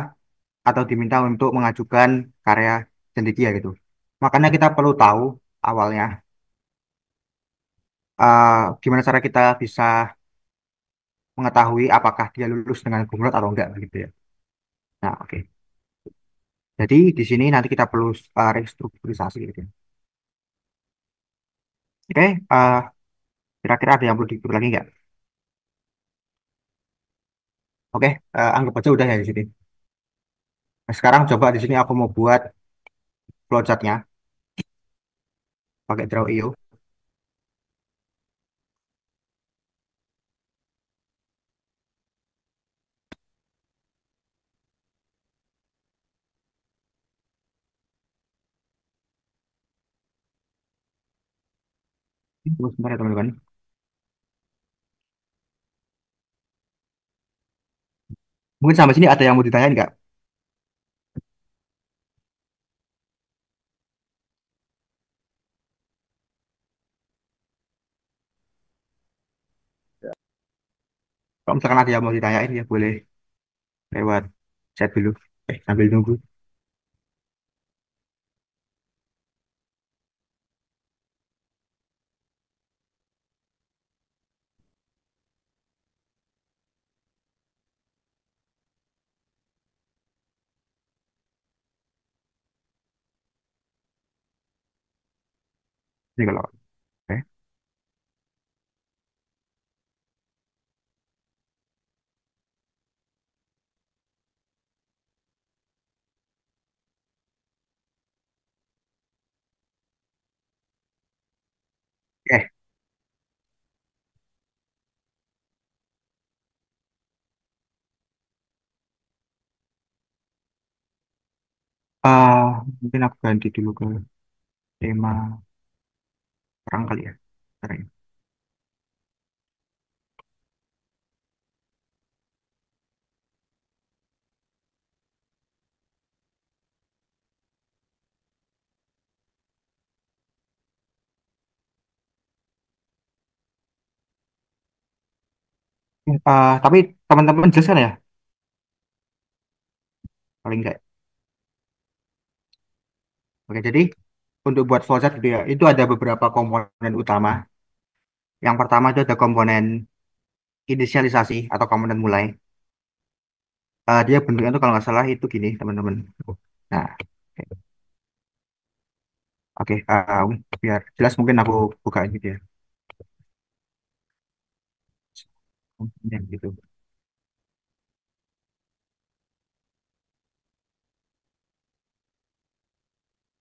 atau diminta untuk mengajukan karya cendekia gitu. Makanya kita perlu tahu awalnya gimana cara kita bisa mengetahui apakah dia lulus dengan kumlot atau enggak gitu ya. Nah, oke. Jadi di sini nanti kita perlu restrukturisasi gitu ya. Oke, kira-kira ada yang perlu diatur lagi nggak? Oke, anggap aja udah ya di sini. Nah, sekarang coba di sini aku mau buat flowchartnya pakai Draw.io. Tunggu sebentar ya teman-teman. Mungkin sampai sini ada yang mau ditanyain nggak? Kalau misalkan ada yang mau ditanyain ya boleh lewat chat dulu. Sambil nunggu. Ini kalau oke. Oke, eh, mungkin aku ganti dulu ke tema perang kali ya. Bentar ya. Tapi teman-teman jelas kan ya? Paling enggak. Oke, jadi untuk buat flowchart gitu ya, itu ada beberapa komponen utama. Yang pertama itu ada komponen inisialisasi atau komponen mulai. Dia bentuknya tuh kalau nggak salah itu gini, teman-teman. Nah, oke, biar jelas mungkin aku buka gitu ya. Komponen gitu.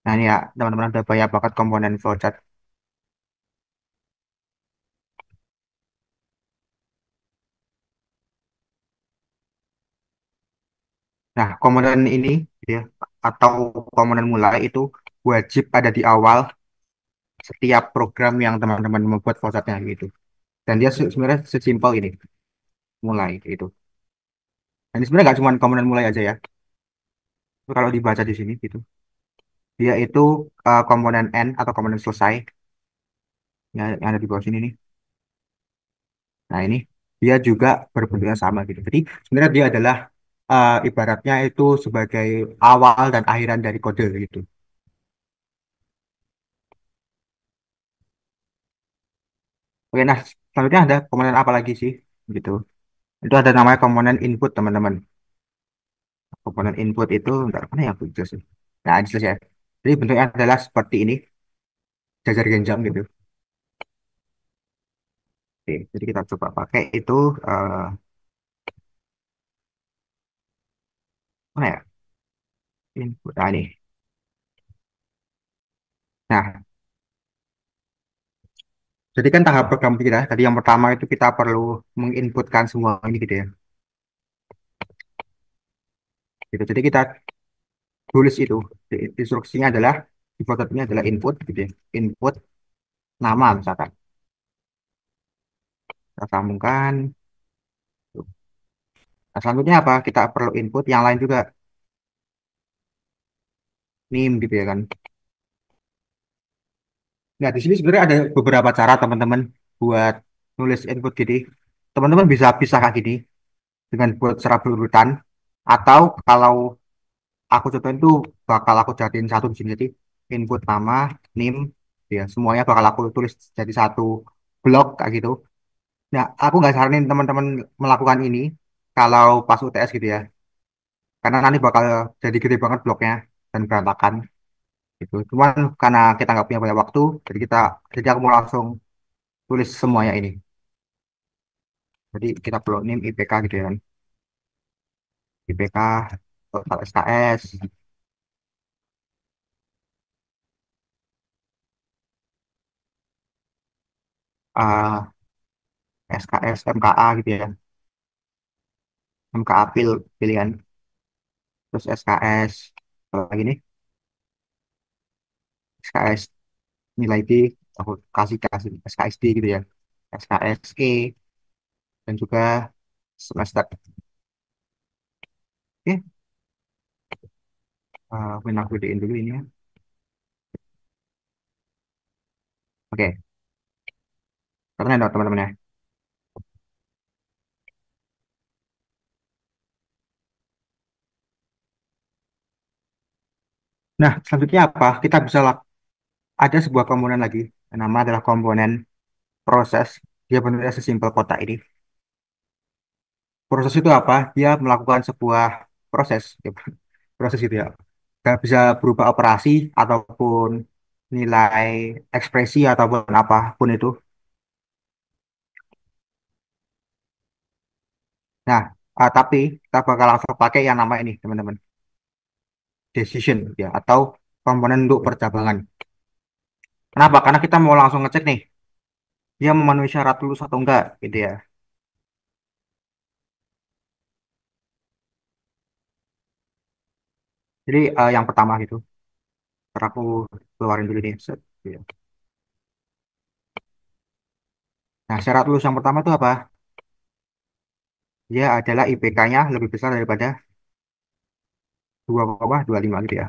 Nah, ini ya, teman-teman ada banyak banget komponen flowchart. Nah, komponen ini ya atau komponen mulai itu wajib ada di awal setiap program yang teman-teman membuat flowchartnya gitu. Dan dia sebenarnya sesimpel ini. mulai itu. Dan ini sebenarnya nggak cuma komponen mulai aja ya. Itu kalau dibaca di sini gitu. Dia itu komponen end atau komponen selesai yang ada di bawah sini nih. Nah, ini dia juga berbentuknya sama gitu. Jadi sebenarnya dia adalah ibaratnya itu sebagai awal dan akhiran dari kode gitu. Oke, nah selanjutnya ada komponen apa lagi sih gitu. Itu ada namanya komponen input teman-teman. Komponen input itu entar mana yang aku jelas sih. Nah, ini selesai. Jadi bentuknya adalah seperti ini, jajar genjang gitu. Oke, jadi kita coba pakai itu mana ya? Input. Nah, ini. Nah, jadi kan tahap program kita tadi yang pertama itu kita perlu menginputkan semua ini gitu ya. Gitu. Jadi kita tulis itu. Instruksinya adalah default-nya adalah input gitu ya. Input nama misalkan. Kita sambungkan. Nah, selanjutnya apa? Kita perlu input yang lain juga. Name gitu ya kan. Nah, di sini sebenarnya ada beberapa cara teman-teman buat nulis input gini. Teman-teman bisa pisah kayak gini dengan buat secara berurutan. Atau kalau aku contohin tuh bakal aku jadiin satu di sini. Jadi input nama, name, ya semuanya bakal aku tulis jadi satu blok kayak gitu. Nah, aku nggak saranin teman-teman melakukan ini kalau pas UTS gitu ya. Karena nanti bakal jadi gede banget bloknya dan berantakan gitu. Cuman karena kita nggak punya banyak waktu, jadi aku mau langsung tulis semuanya ini. Jadi kita perlu name IPK gitu ya kan. IPK, total SKS, uh, SKS, MKA gitu ya. MKA pilihan, terus SKS, apa lagi nih? SKS nilai D, aku kasih kasih SKSD gitu ya. SKSE dan juga semester. Oke, aku gedein dulu ini ya. Oke, karena ada teman-teman ya. Nah, selanjutnya apa? Kita bisa ada sebuah komponen lagi. Nama adalah komponen proses. Dia bentuknya sesimpel kotak ini. Proses itu apa? Dia melakukan sebuah proses. Ya, proses itu ya. Bisa berupa operasi ataupun nilai ekspresi ataupun apapun itu. Nah, tapi kita bakal langsung pakai yang nama ini, teman-teman. Decision ya atau komponen untuk percabangan. Kenapa? Karena kita mau langsung ngecek nih, dia memenuhi syarat lulus atau enggak, gitu ya. Jadi yang pertama gitu, ntar aku keluarin dulu nih. Set, gitu ya. Nah, syarat lulus yang pertama itu apa? Dia adalah IPK-nya lebih besar daripada 2,25 gitu ya.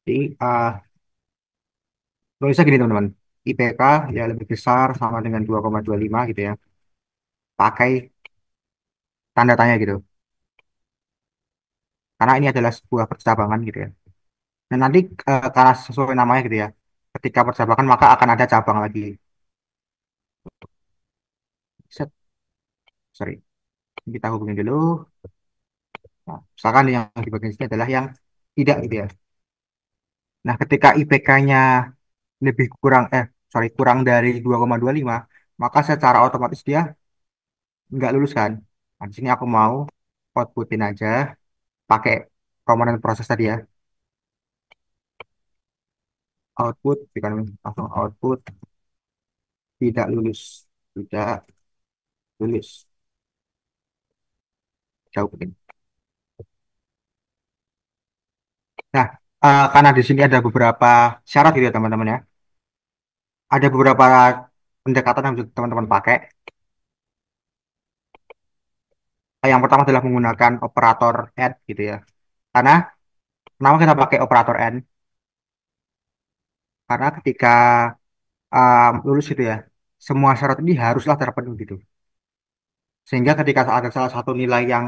Jadi tulisnya gini teman-teman, IPK ya lebih besar sama dengan 2,25 gitu ya. Pakai tanda tanya gitu. Karena ini adalah sebuah percabangan gitu ya. Dan nanti karena sesuai namanya gitu ya. Ketika percabangan maka akan ada cabang lagi. Set, sorry. Kita hubungin dulu. Nah, misalkan yang di bagian sini adalah yang tidak gitu ya. Nah, ketika IPK-nya lebih kurang kurang dari 2,25, maka secara otomatis dia nggak lulus kan. Nah, di sini aku mau outputin aja pakai komponen proses tadi ya. Output, bukan langsung output tidak lulus, tidak lulus. Jauh penting. Nah, karena di sini ada beberapa syarat gitu ya teman-teman ya. Ada beberapa pendekatan yang bisa teman-teman pakai. Yang pertama adalah menggunakan operator AND gitu ya. Karena kenapa kita pakai operator AND? Karena ketika lulus gitu ya, semua syarat ini haruslah terpenuhi gitu. Sehingga ketika ada salah satu nilai yang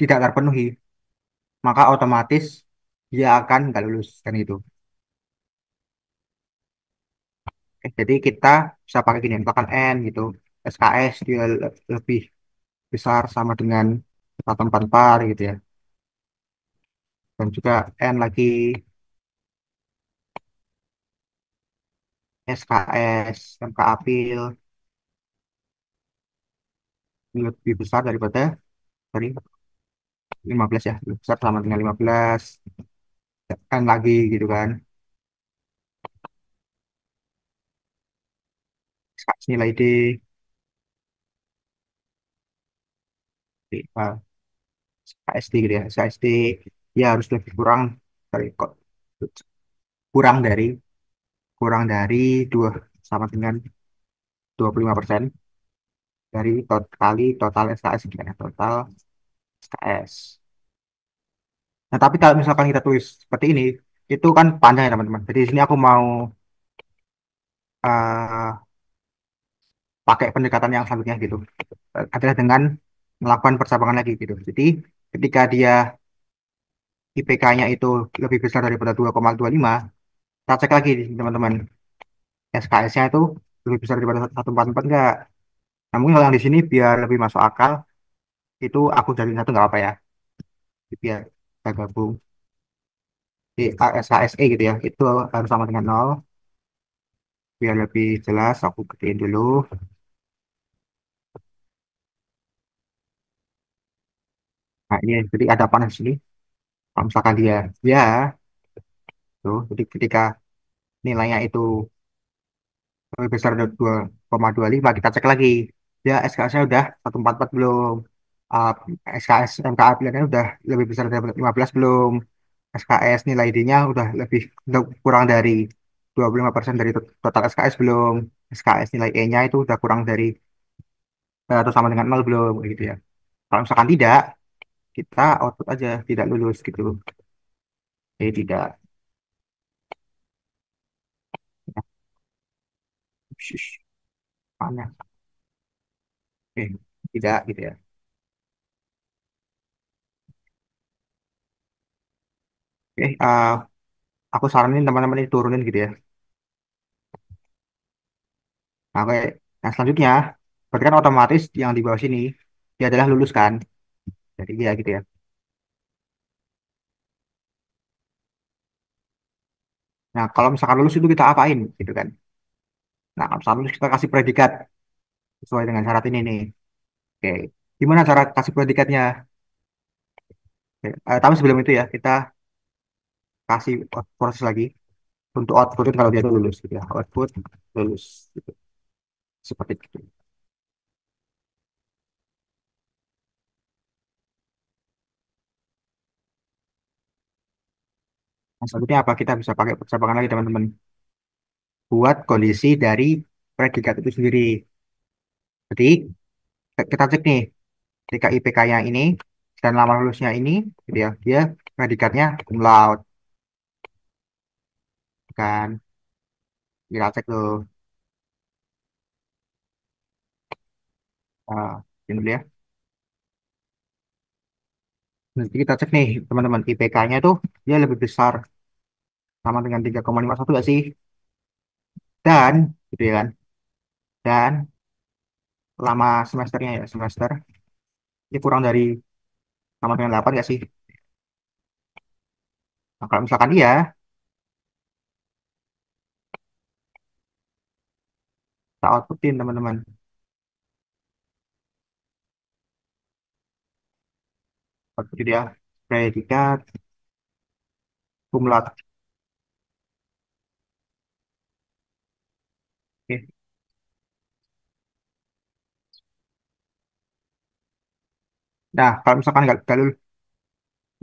tidak terpenuhi, maka otomatis dia akan nggak lulus kan gitu. Jadi kita bisa pakai gini, misalkan N gitu, SKS dia lebih besar sama dengan 444 gitu ya. Dan juga N lagi SKS, MKAPIL lebih besar daripada dari 15 ya, lebih besar sama dengan 15 N lagi gitu kan. SKS nilai D, SKSD gitu ya, SKSD ya harus lebih dari kok kurang dari kurang dari dua sama dengan 25% dari kali total SKS gitu kan ya, total SKS. Nah, tapi kalau misalkan kita tulis seperti ini, itu kan panjang ya teman-teman. Jadi di sini aku mau eh, pakai pendekatan yang selanjutnya gitu. Adalah dengan melakukan percabangan lagi gitu. Jadi ketika dia IPK-nya itu lebih besar daripada 2,25, kita cek lagi di sini, teman-teman. SKS-nya itu lebih besar daripada 144 enggak? Namun kalau yang di sini biar lebih masuk akal, itu aku jadiin satu nggak apa ya. Biar kita gabung di SKSE gitu ya. Itu harus sama dengan nol. Biar lebih jelas, aku gedein dulu. Nah, ini jadi ada panas di sini. Kalau misalkan dia ya tuh, jadi ketika nilainya itu lebih besar dari 2,25 kita cek lagi. Ya SKS-nya udah 144 belum? Uh, SKS MKA pilihannya udah lebih besar dari 15 belum? SKS nilai D-nya udah kurang dari 25% dari total SKS belum? SKS nilai E-nya itu udah kurang dari atau sama dengan nol belum gitu ya. Kalau misalkan tidak, kita output aja tidak lulus gitu. Jadi tidak. Ya, shush, panas. Eh, tidak gitu ya. Oke, aku saranin teman-teman ini turunin gitu ya. Nah, oke. Nah, selanjutnya, berarti kan otomatis yang di bawah sini, dia adalah lulus kan. Jadi dia gitu ya. Nah, kalau misalkan lulus itu kita apain gitu kan. Nah, kalau misalkan lulus kita kasih predikat sesuai dengan syarat ini nih. Oke, gimana cara kasih predikatnya? Oke, tapi sebelum itu ya, kita kasih proses lagi untuk output itu kalau dia itu lulus gitu ya. Output lulus gitu. Seperti itu. Nah, selanjutnya apa? Kita bisa pakai percabangan lagi teman-teman. Buat kondisi dari predikat itu sendiri. Jadi kita cek nih, ketika IPK-nya ini dan lama lulusnya ini, gitu ya, dia predikatnya cum laude kan. Kita cek tuh, ini dulu ya. Nanti kita cek nih, teman-teman, IPK-nya tuh dia lebih besar sama dengan 3,51 gak sih? Dan, gitu ya kan, dan lama semesternya ya, semester, ini kurang dari sama dengan 8 gak sih? Nah, kalau misalkan iya, kita outputin teman-teman. Output dia, predikat cum laude. Oke. Nah, kalau misalkan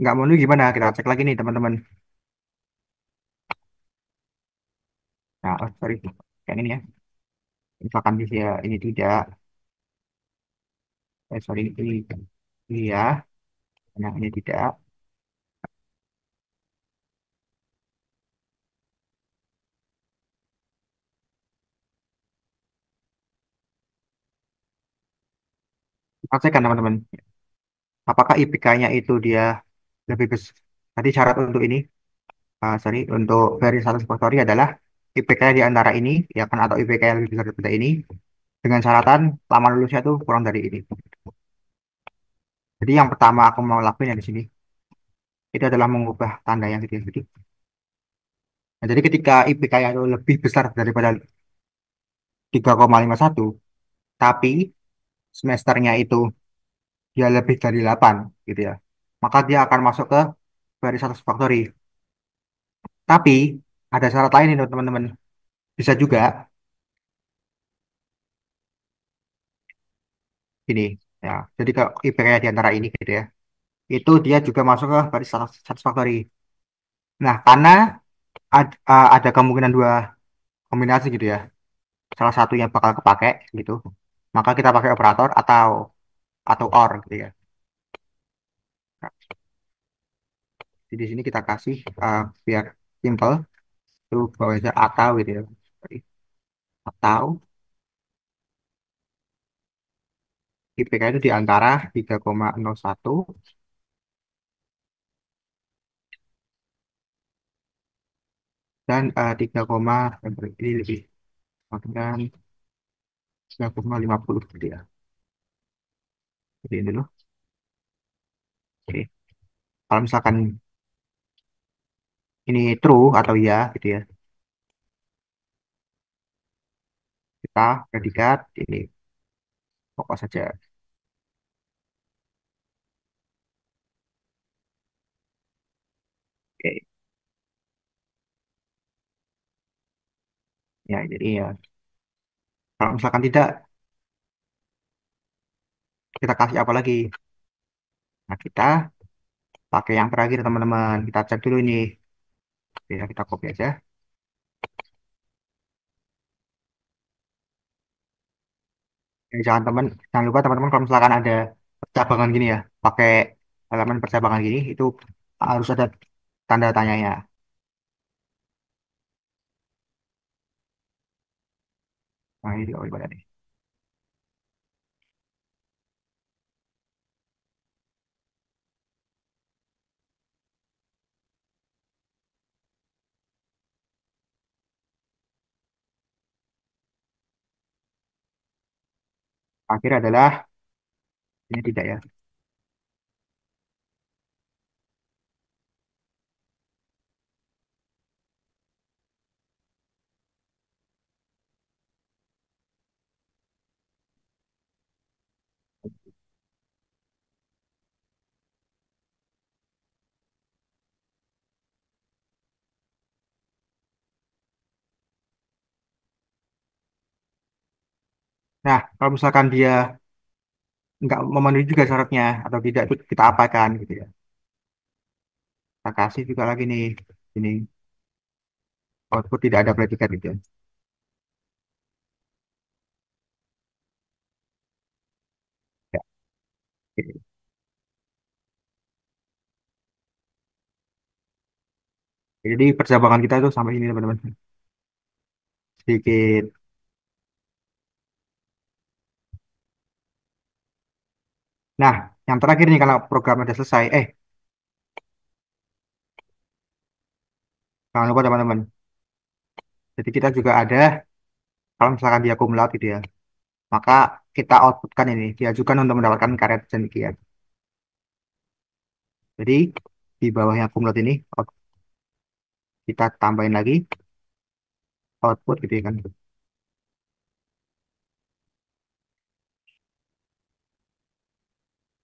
nggak mau lulus gimana? Kita cek lagi nih teman-teman. Nah, oh, sorry, yang ini ya. Misalkan dia ini tidak, sorry ini. Iya, banyaknya tidak. Pastikan teman-teman. Apakah IPK-nya itu dia lebih besar? Tadi syarat untuk ini, sorry, untuk very satisfactory adalah IPK di antara ini, ya kan, atau IPK yang lebih besar daripada ini, dengan syaratan lama lulusnya itu kurang dari ini. Jadi yang pertama aku mau lakuin ya di sini, itu adalah mengubah tanda yang gitu ya. Jadi ketika IPK-nya itu lebih besar daripada 3,51, tapi semesternya itu dia lebih dari 8 gitu ya, maka dia akan masuk ke very satisfactory. Tapi ada syarat lain ini teman-teman. Bisa juga ini ya. Jadi kalau IPK di antara ini gitu ya, itu dia juga masuk ke very satisfactory. Nah, karena ada kemungkinan dua kombinasi gitu ya. Salah satunya bakal kepake gitu. Maka kita pakai operator atau OR gitu ya. Nah, di sini kita kasih biar simple itu bawahnya atau gitu ya. Atau IPK itu di antara 3,01 dan 3, ini lebih dan 3,50 gitu ya. Jadi ini dulu. Oke. Kalau misalkan ini true atau ya gitu ya, kita predikat ini pokok saja. Oke. Ya, jadi ya kalau misalkan tidak, kita kasih apa lagi? Nah, kita pakai yang terakhir teman-teman. Kita cek dulu ini. Oke, ya, kita copy aja. Jangan lupa teman-teman kalau misalkan ada percabangan gini ya, pakai elemen percabangan gini, itu harus ada tanda tanyanya. Nah, ini oh, ibadah nih. Akhir adalah ini tidak ya. Nah, kalau misalkan dia nggak memenuhi juga syaratnya atau tidak, itu kita apakan gitu ya. Kita kasih juga lagi nih, ini output tidak ada predikat gitu ya. Ya, oke. Jadi percabangan kita itu sampai ini teman-teman. Sedikit. Nah, yang terakhir nih kalau program udah selesai, jangan lupa teman-teman. Jadi kita juga ada, kalau misalkan dia cum laude gitu ya, maka kita outputkan ini, diajukan untuk mendapatkan karet cendekian. Jadi di bawahnya cum laude ini, kita tambahin lagi output gitu ya kan.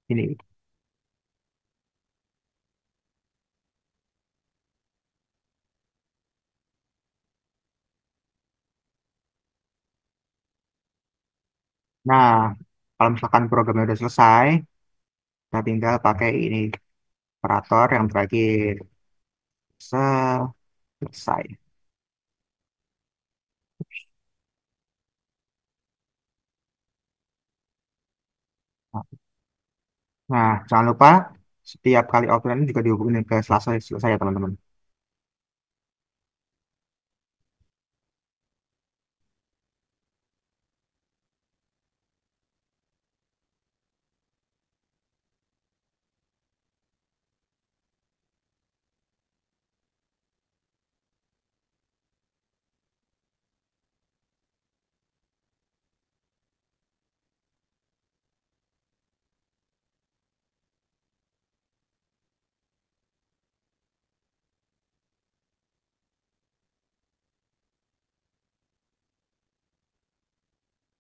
Ini. Nah, kalau misalkan programnya udah selesai, kita tinggal pakai ini operator yang terakhir. Selesai. Nah, Nah, jangan lupa setiap kali offline juga dihubungin ke Selasa selesai ya teman-teman.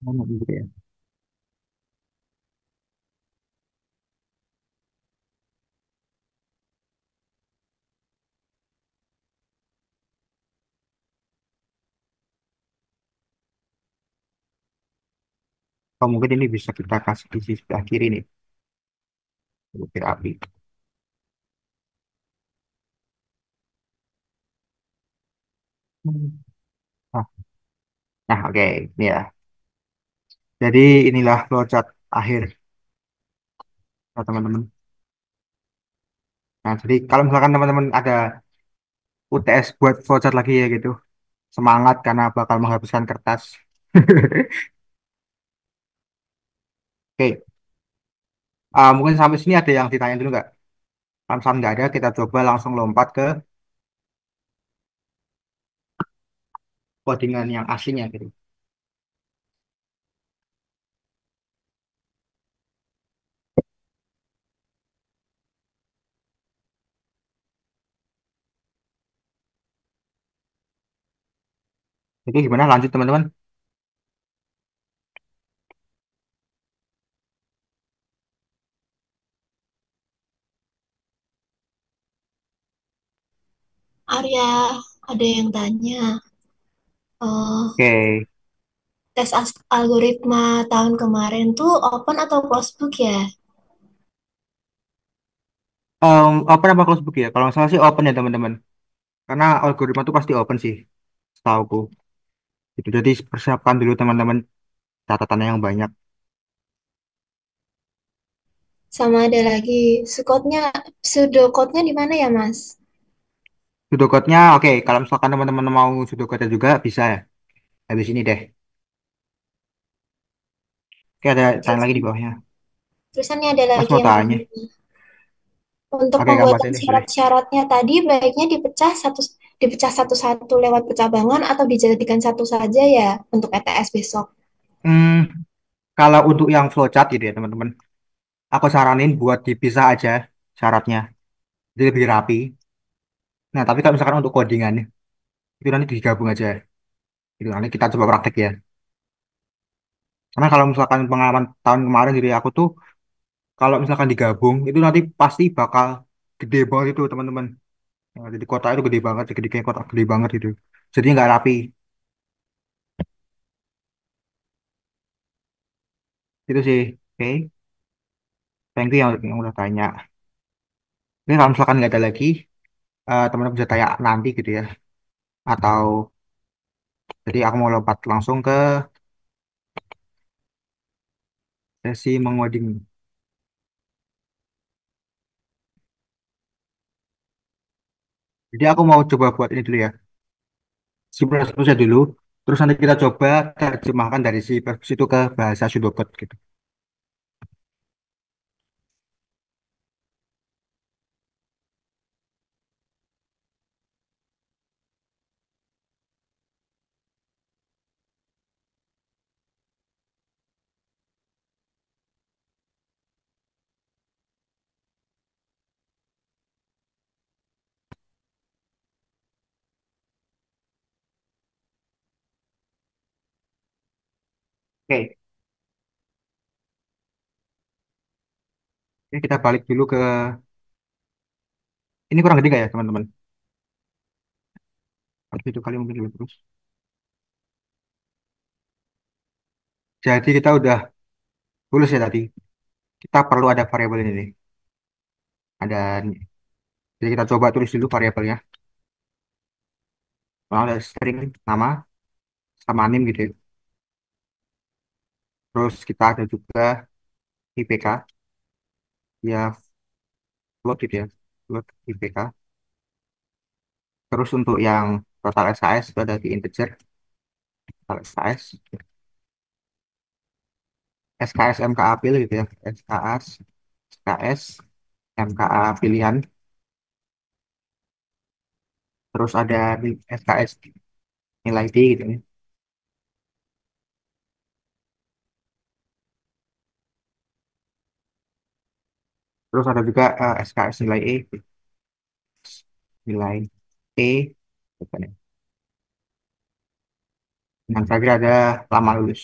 Oh, gitu ya. Oh, mungkin ini bisa kita kasih di sebelah kiri nih, butir api. Hmm. Nah, nah, oke, ini ya. Jadi inilah flowchart akhir ya, teman-teman. Nah, jadi kalau misalkan teman-teman ada UTS buat flowchart lagi ya gitu, semangat karena bakal menghabiskan kertas. Oke, mungkin sampai sini ada yang ditanya dulu nggak? Kalau misalkan nggak ada, kita coba langsung lompat ke codingan yang aslinya gitu. Jadi gimana lanjut teman-teman? Arya, ada yang tanya, Oke, tes algoritma tahun kemarin tuh open atau closed book ya? open apa close book ya? Kalau nggak salah sih open ya teman-teman. Karena algoritma itu pasti open sih, setauku. Itu jadi persiapkan dulu teman-teman catatannya yang banyak. Sama ada lagi, pseudocode-nya di mana ya, Mas? Sudokotnya, oke. Kalau misalkan teman-teman mau sudokotnya juga bisa ya. Habis ini deh. Oke, ada tanya Terus, lagi di bawahnya. terusannya ada Mas lagi mau yang tanya? tanya. Untuk Oke, Kak, pembuatan bacain deh boleh. syarat-syaratnya tadi baiknya dipecah satu-satu lewat pecah bangun atau dijadikan satu saja ya untuk ETS besok. Hmm, kalau untuk yang flowchart gitu ya teman-teman, aku saranin buat dipisah aja syaratnya. Jadi lebih rapi. Nah, tapi kalau misalkan untuk codingannya, itu nanti digabung aja. Itu nanti kita coba praktek ya. Karena kalau misalkan pengalaman tahun kemarin dari aku tuh, kalau misalkan digabung, itu nanti pasti bakal gede banget itu teman-teman. Nah, jadi kota itu gede banget, gede kayak kota gede banget itu. Jadi nggak rapi. Itu sih. Oke, thank you yang udah tanya. Ini kalau misalkan nggak ada lagi, teman-teman bisa tanya nanti gitu ya. Atau jadi aku mau lompat langsung ke sesi mengoding. Jadi aku mau coba buat ini dulu ya. Si plus dulu. Terus nanti kita coba terjemahkan dari si plus itu ke bahasa pseudocode gitu. Oke, ini kita balik dulu ke ini kurang gede nggak ya teman-teman? Balik itu kali mungkin dulu terus. Jadi kita udah lulus ya tadi. Kita perlu ada variabel ini nih. Ada jadi kita coba tulis dulu variabelnya. Kalau ada string nama sama name gitu ya. Terus kita ada juga IPK. ya float gitu ya, float IPK. Terus untuk yang total SKS itu ada di integer, total SKS, SKS MKA pilih gitu ya, SKS, SKS, MKA pilihan, terus ada di SKS nilai D gitu ya. Terus ada juga SKS nilai E, nilai E, bukan ya. Yang terakhir ada lama lulus.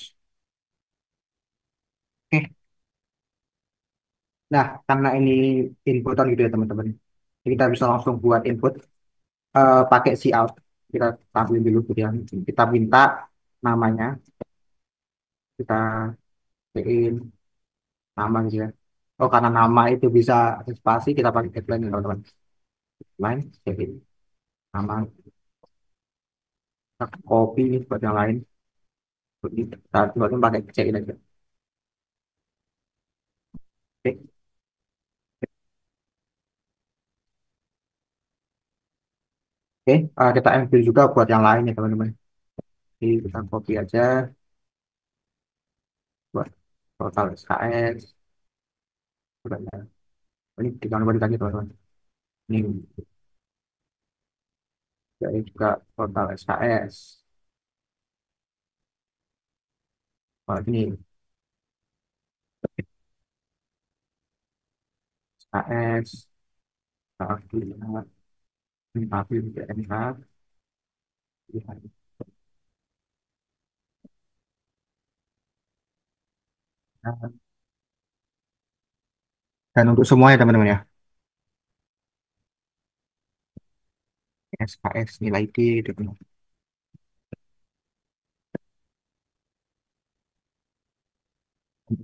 Oke, nah karena ini inputan gitu ya teman-teman. Jadi kita bisa langsung buat input pakai cout. Kita tampilin dulu gitu ya. Kita minta namanya, kita in nama gitu ya. Oh karena nama itu bisa spasi, kita pakai headline ya, teman-teman. Headline, jadi nama, kita copy ini buat yang lain. Kita buatnya pakai check in aja. Oke, oke. Kita ambil juga buat yang lain ya teman-teman. Jadi kita copy aja buat total SKS. Ini jangan lupa ditanya teman-teman. Ini jadi juga total SKS. Wah, ini SKS, tapi tapi NH, dan untuk semuanya teman-teman ya, SKS nilai D gitu.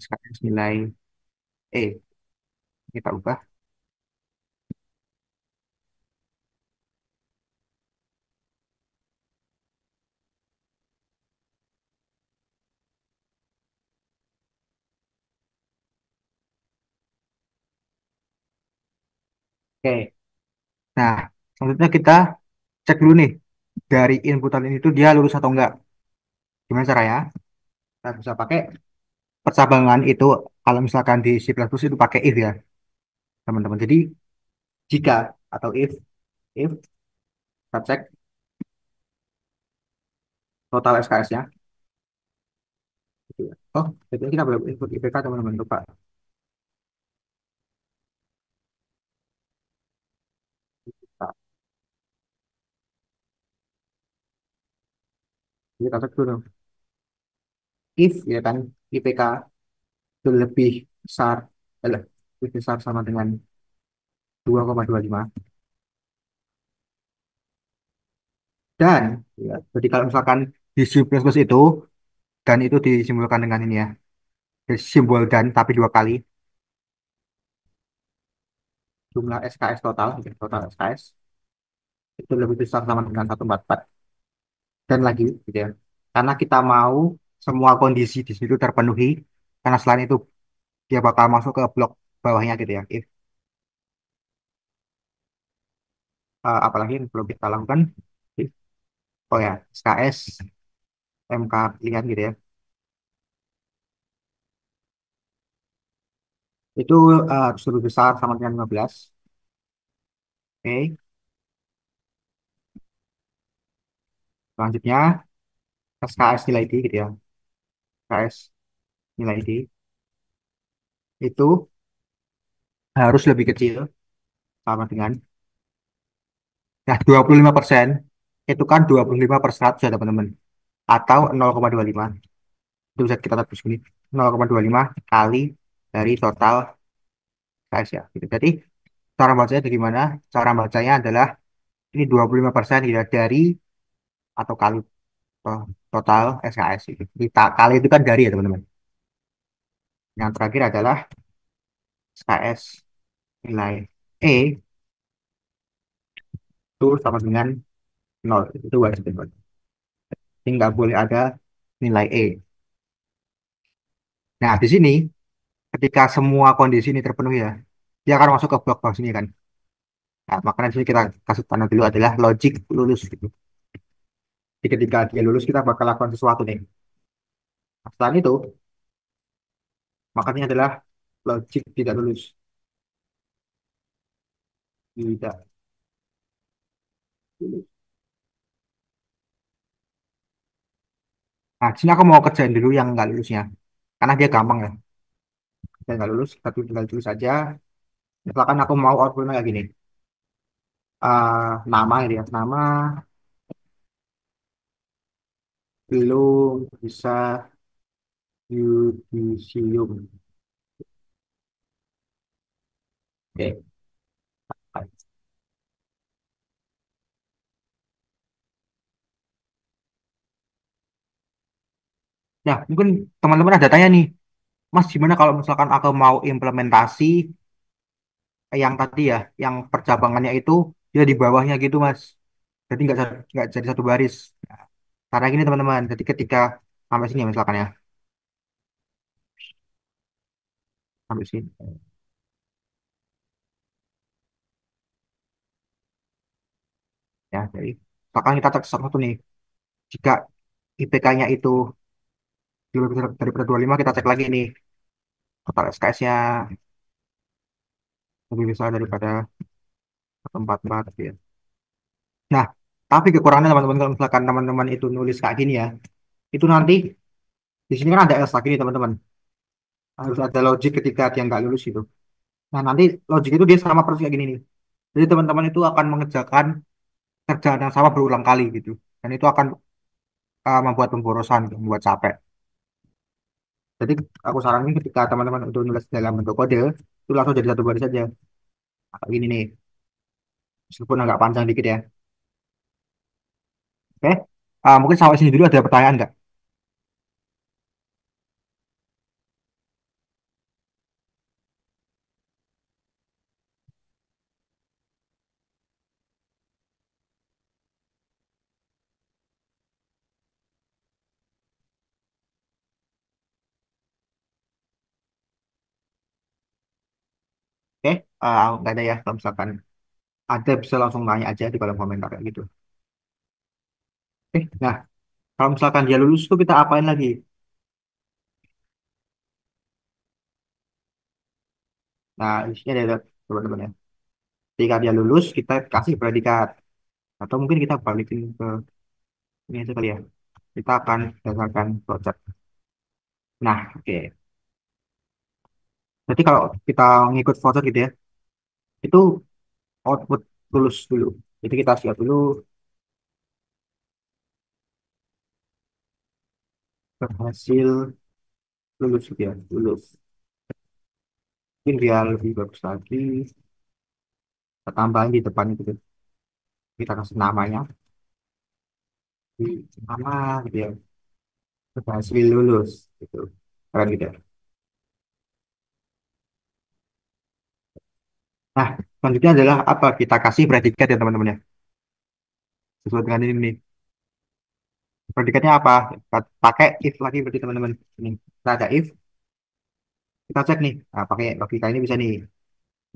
SKS nilai E kita ubah. Oke, nah selanjutnya kita cek dulu nih dari inputan ini tuh dia lulus atau enggak. Gimana caranya? Kita bisa pakai percabangan itu kalau misalkan di C++ itu pakai if ya teman-teman. Jadi jika atau if kita cek total SKS-nya. Gitu ya. Oh, jadi kita boleh input IPK teman-teman lupa. Nah, jadi kita cek dulu. If ya kan IPK itu lebih besar, eh, lebih besar sama dengan 2,25 dan ya, jadi kalau misalkan di C++ itu dan itu disimbolkan dengan ini ya, simbol dan tapi dua kali jumlah SKS total, gitu, total SKS itu lebih besar sama dengan 144 dan lagi gitu ya. Karena kita mau semua kondisi di situ terpenuhi, karena selain itu dia bakal masuk ke blok bawahnya gitu ya. If apalagi yang perlu kita lakukan, oh ya, SKS MK pilihan gitu ya. Itu harus lebih besar sama dengan 15. Oke, selanjutnya SKS nilai D gitu ya. SKS nilai D itu harus lebih kecil sama dengan, nah 25% itu kan 25 per 100 ya teman-teman. Atau 0,25. Itu bisa kita tulis ini. 0,25 kali dari total SKS ya. Gitu. Jadi cara bacanya itu gimana? Cara bacanya adalah ini 25% tidak dari atau kali total SKS itu. Kali itu kan dari ya teman-teman. Yang terakhir adalah SKS nilai E itu sama dengan 0. Itu wajib teman. Jadi nggak boleh ada nilai E. Nah, di sini ketika semua kondisi ini terpenuhi ya. dia akan masuk ke blok bawah sini kan. Nah, makanya di sini kita kasih tanda dulu adalah logic lulus gitu. Jadi ketika dia lulus kita bakal lakukan sesuatu nih. Nah, setelah itu makanya adalah logic tidak lulus. Tidak lulus. Nah, di sini aku mau kerjain dulu yang nggak lulusnya. Karena dia gampang ya. Dia nggak lulus, kita tinggal tulis saja. Misalkan aku mau outputnya kayak gini. Nama ini ya. Nama belum bisa yudisium. Oke. Ya, mungkin teman-teman ada tanya nih, Mas, gimana kalau misalkan aku mau implementasi yang tadi ya, yang percabangannya itu dia di bawahnya gitu, Mas. Jadi nggak jadi satu baris. Nah, karena gini teman-teman, jadi ketika sampai sini ya misalkan ya, sampai sini. Ya, jadi misalkan kita cek satu nih, jika IPK-nya itu lebih besar daripada 25, kita cek lagi nih, total SKS-nya lebih besar daripada 44 gitu ya. Nah, tapi kekurangannya teman-teman kalau misalkan teman-teman itu nulis kayak gini ya, itu nanti di sini kan ada else lagi nih teman-teman. Harus ada logik ketika dia nggak lulus itu. Nah, nanti logik itu dia sama persis kayak gini nih. Jadi teman-teman itu akan mengerjakan kerjaan yang sama berulang kali gitu. Dan itu akan membuat pemborosan, membuat capek. Jadi aku saranin ketika teman-teman itu nulis dalam bentuk kode, itu langsung jadi satu baris saja. Nah, kayak gini nih, meskipun agak panjang dikit ya. Oke. Mungkin sampai sini dulu ada pertanyaan nggak? Oke, nggak ada ya. Kalau misalkan ada bisa langsung nanya aja di kolom komentar kayak gitu. Nah, kalau misalkan dia lulus tuh kita apain lagi? Nah, di sini ada teman-teman ya. Ketika dia lulus, kita kasih predikat. Atau mungkin kita balikin ke ini aja kali ya. Kita akan berdasarkan project. Nah, oke. Jadi kalau kita ngikut voucher gitu ya, itu output lulus dulu. Jadi kita siap dulu berhasil lulus gitu ya, lulus. Mungkin biar lebih bagus lagi, kita tambahin di depan gitu. Kita kasih namanya, di nama gitu ya, berhasil lulus gitu. Keren gitu ya. Nah, selanjutnya adalah apa? Kita kasih predikat ya teman-teman ya. Sesuai dengan ini nih. Predikatnya apa? Kita pakai if lagi berarti teman-teman. Ini kita ada if, kita cek nih. Nah, pakai logika ini bisa nih.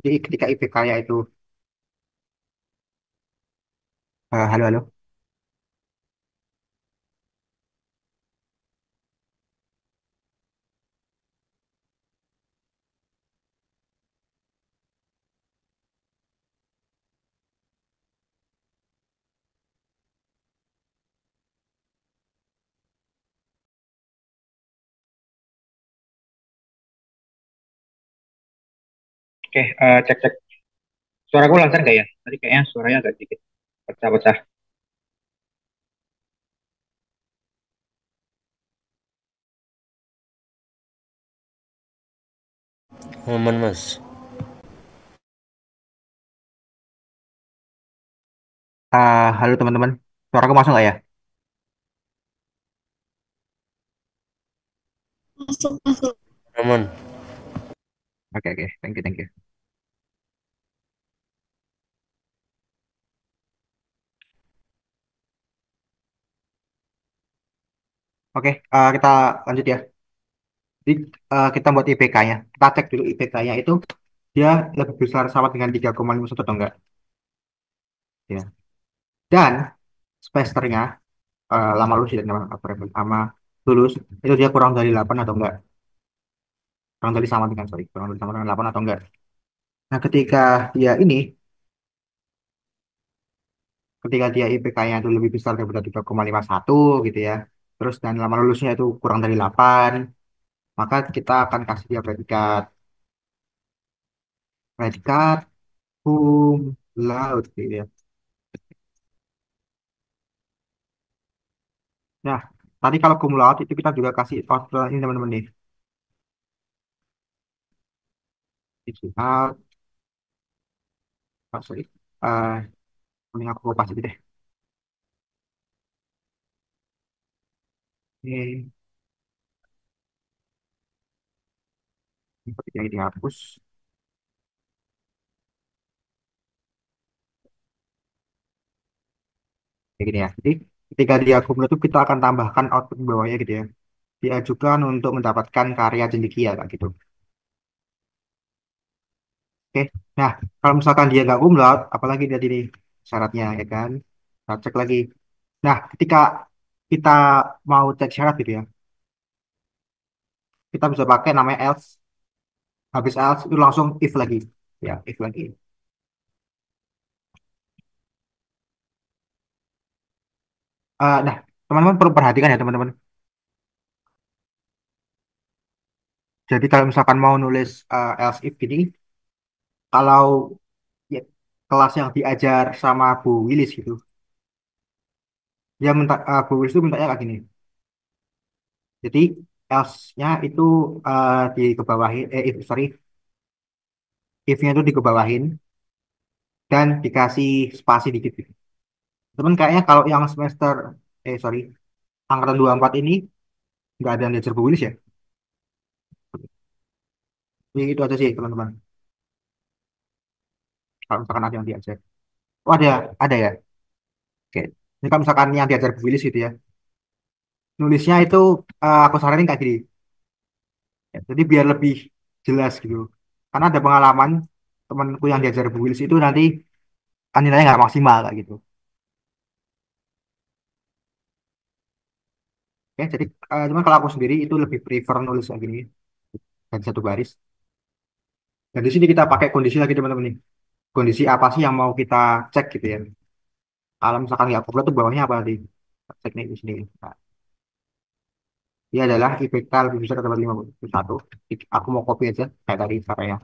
Jadi ketika IPK-nya itu halo halo. Oke, cek-cek. Suaraku lancar nggak ya? Tadi kayaknya suaranya agak sedikit pecah-pecah. Aman, Mas. Halo teman-teman. Suaraku masuk nggak ya? Masuk, masuk. Aman. Oke oke, thank you thank you. Oke, kita lanjut ya. Jadi kita buat IPK-nya. Kita cek dulu IPK-nya itu dia lebih besar sama dengan 3,51 atau enggak. Ya. Dan semesternya lama lulus dan sama lulus itu dia kurang dari 8 atau enggak. Kurang dari sama dengan sorry, kurang dari sama dengan 8 atau enggak. Nah, ketika dia IPK-nya itu lebih besar daripada 3,51 gitu ya. Terus dan lama lulusnya itu kurang dari 8, maka kita akan kasih dia predikat cum laude gitu ya. Nah, tadi kalau cum laude itu kita juga kasih output ini teman-teman nih. Itu sorry. Eh, Mending aku kopas aja deh. Oke, yang ini dihapus. Kayak gini ya. Jadi ketika dia cum laude itu kita akan tambahkan output di bawahnya gitu ya. Diajukan untuk mendapatkan karya cendekia kayak gitu. Oke. Nah, kalau misalkan dia nggak cum laude, apalagi dia ini syaratnya ya kan? Kita cek lagi. Nah, ketika kita mau cek syarat gitu ya, kita bisa pakai namanya else. Habis else itu langsung if lagi. Ya, if lagi. Nah, teman-teman perlu perhatikan ya teman-teman. Jadi kalau misalkan mau nulis else if gini, kalau ya, kelas yang diajar sama Bu Wilis gitu, dia minta Bu Wilis itu mintanya kayak gini. Jadi else-nya itu dikebawahin, sorry, if-nya itu dikebawahin dan dikasih spasi dikit gitu. Temen kayaknya kalau yang semester, sorry, angkatan 24 ini nggak ada yang diajar Bu Wilis ya. Jadi itu aja sih teman-teman. Kalau misalkan ada yang diajar. Oh ada ya. Oke. Ini kalau misalkan yang diajar Bu Wilis gitu ya. Nulisnya itu aku saranin kayak gini. Ya, jadi biar lebih jelas gitu. Karena ada pengalaman temanku yang diajar Bu Wilis itu nanti nilainya nggak maksimal kayak gitu. Ya, jadi cuman kalau aku sendiri itu lebih prefer nulis kayak gini dan satu baris. Dan di sini kita pakai kondisi lagi teman-teman nih. Kondisi apa sih yang mau kita cek gitu ya. Kalau misalkan nggak populer tuh bawahnya apa tadi? Cek nih di sini. Nah, dia adalah IPK lebih besar atau 51. Aku mau copy aja kayak tadi caranya.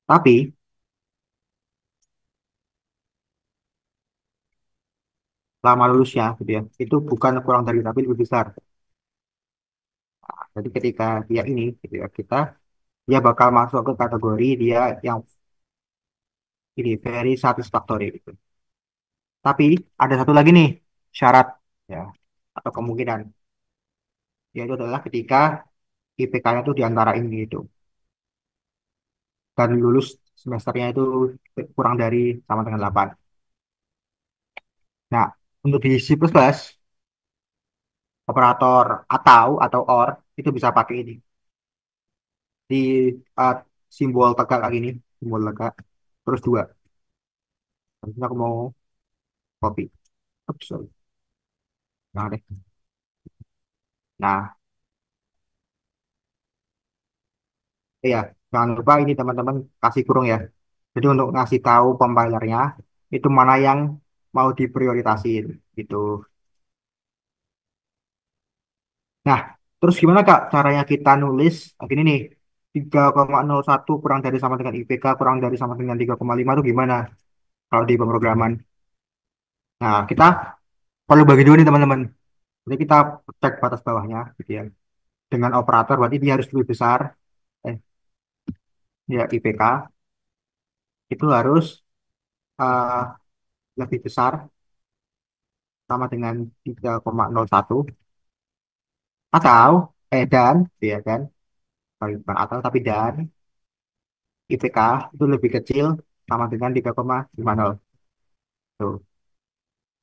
Tapi lama lulusnya gitu ya, itu bukan kurang dari tapi lebih besar. Jadi ketika dia ini gitu ya, dia bakal masuk ke kategori dia yang ini very satisfactory gitu. Tapi ada satu lagi nih syarat ya atau kemungkinan yaitu adalah ketika IPK-nya itu di antara ini gitu dan lulus semesternya itu kurang dari sama dengan 8. Nah, untuk di C++ operator atau OR itu bisa pakai ini di uh, simbol tegak kayak gini, simbol tegak terus dua. Nanti aku mau copy. Oops, sorry. Nah, deh. Nah, iya, jangan lupa ini teman-teman kasih kurung ya. Jadi untuk ngasih tahu compilernya itu mana yang mau diprioritasin gitu. Nah, terus gimana Kak caranya kita nulis gini nih 3,01 kurang dari sama dengan IPK kurang dari sama dengan 3,5 itu gimana kalau di pemrograman? Nah, kita perlu bagi dua nih teman-teman. Jadi kita cek batas bawahnya gitu ya. Dengan operator berarti dia harus lebih besar eh ya IPK itu harus eh, lebih besar sama dengan 3,01 atau dan ya kan bukan atau tapi dan IPK itu lebih kecil sama dengan 3,50 tuh.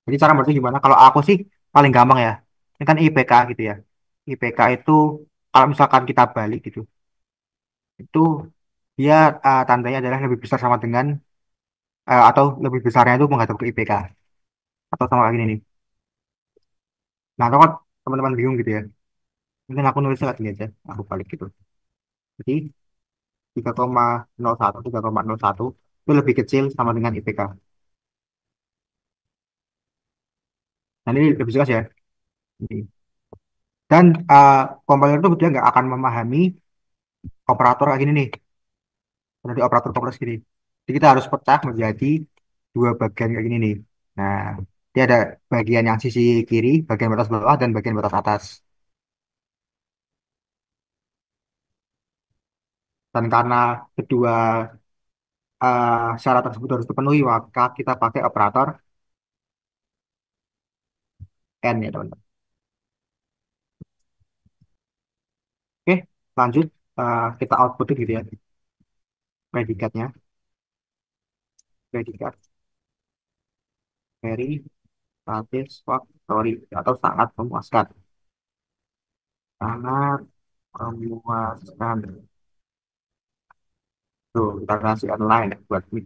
Jadi cara berarti gimana? Kalau aku sih paling gampang ya. Ini kan IPK gitu ya. IPK itu kalau misalkan kita balik gitu, itu dia tandanya adalah lebih besar sama dengan atau lebih besarnya itu menghadap ke IPK atau sama kayak gini nih. Nah, kalau teman-teman bingung gitu ya, mungkin aku nulisnya kayak gini aja, aku balik gitu. Jadi 3,01 itu lebih kecil sama dengan IPK. Nah, ini lebih jelas ya. Ini. Dan kompiler itu dia nggak akan memahami operator kayak gini nih, jadi operator kompleks gini. Jadi kita harus pecah menjadi dua bagian kayak gini nih. Nah, dia ada bagian yang sisi kiri, bagian batas bawah, dan bagian batas atas. Dan karena kedua syarat tersebut harus terpenuhi, maka kita pakai operator N ya teman-teman. Oke, lanjut. Kita output gitu ya, predikatnya. Predikat very satisfactory atau sangat memuaskan. Sangat memuaskan. Tuh, kita kasih online ya, buat ini.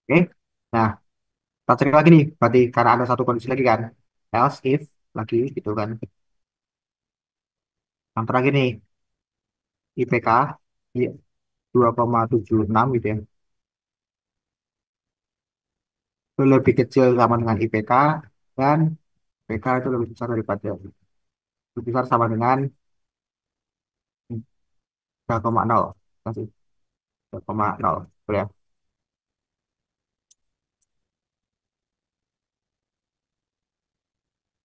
Oke, nah, kita cek lagi nih. Berarti karena ada satu kondisi lagi kan. Else if lagi gitu kan. Yang terakhir nih, IPK iya, 2,76 gitu ya. Itu lebih kecil sama dengan IPK dan IPK itu lebih besar daripada lebih besar sama dengan 3,0. Kasih 3,0. Boleh ya?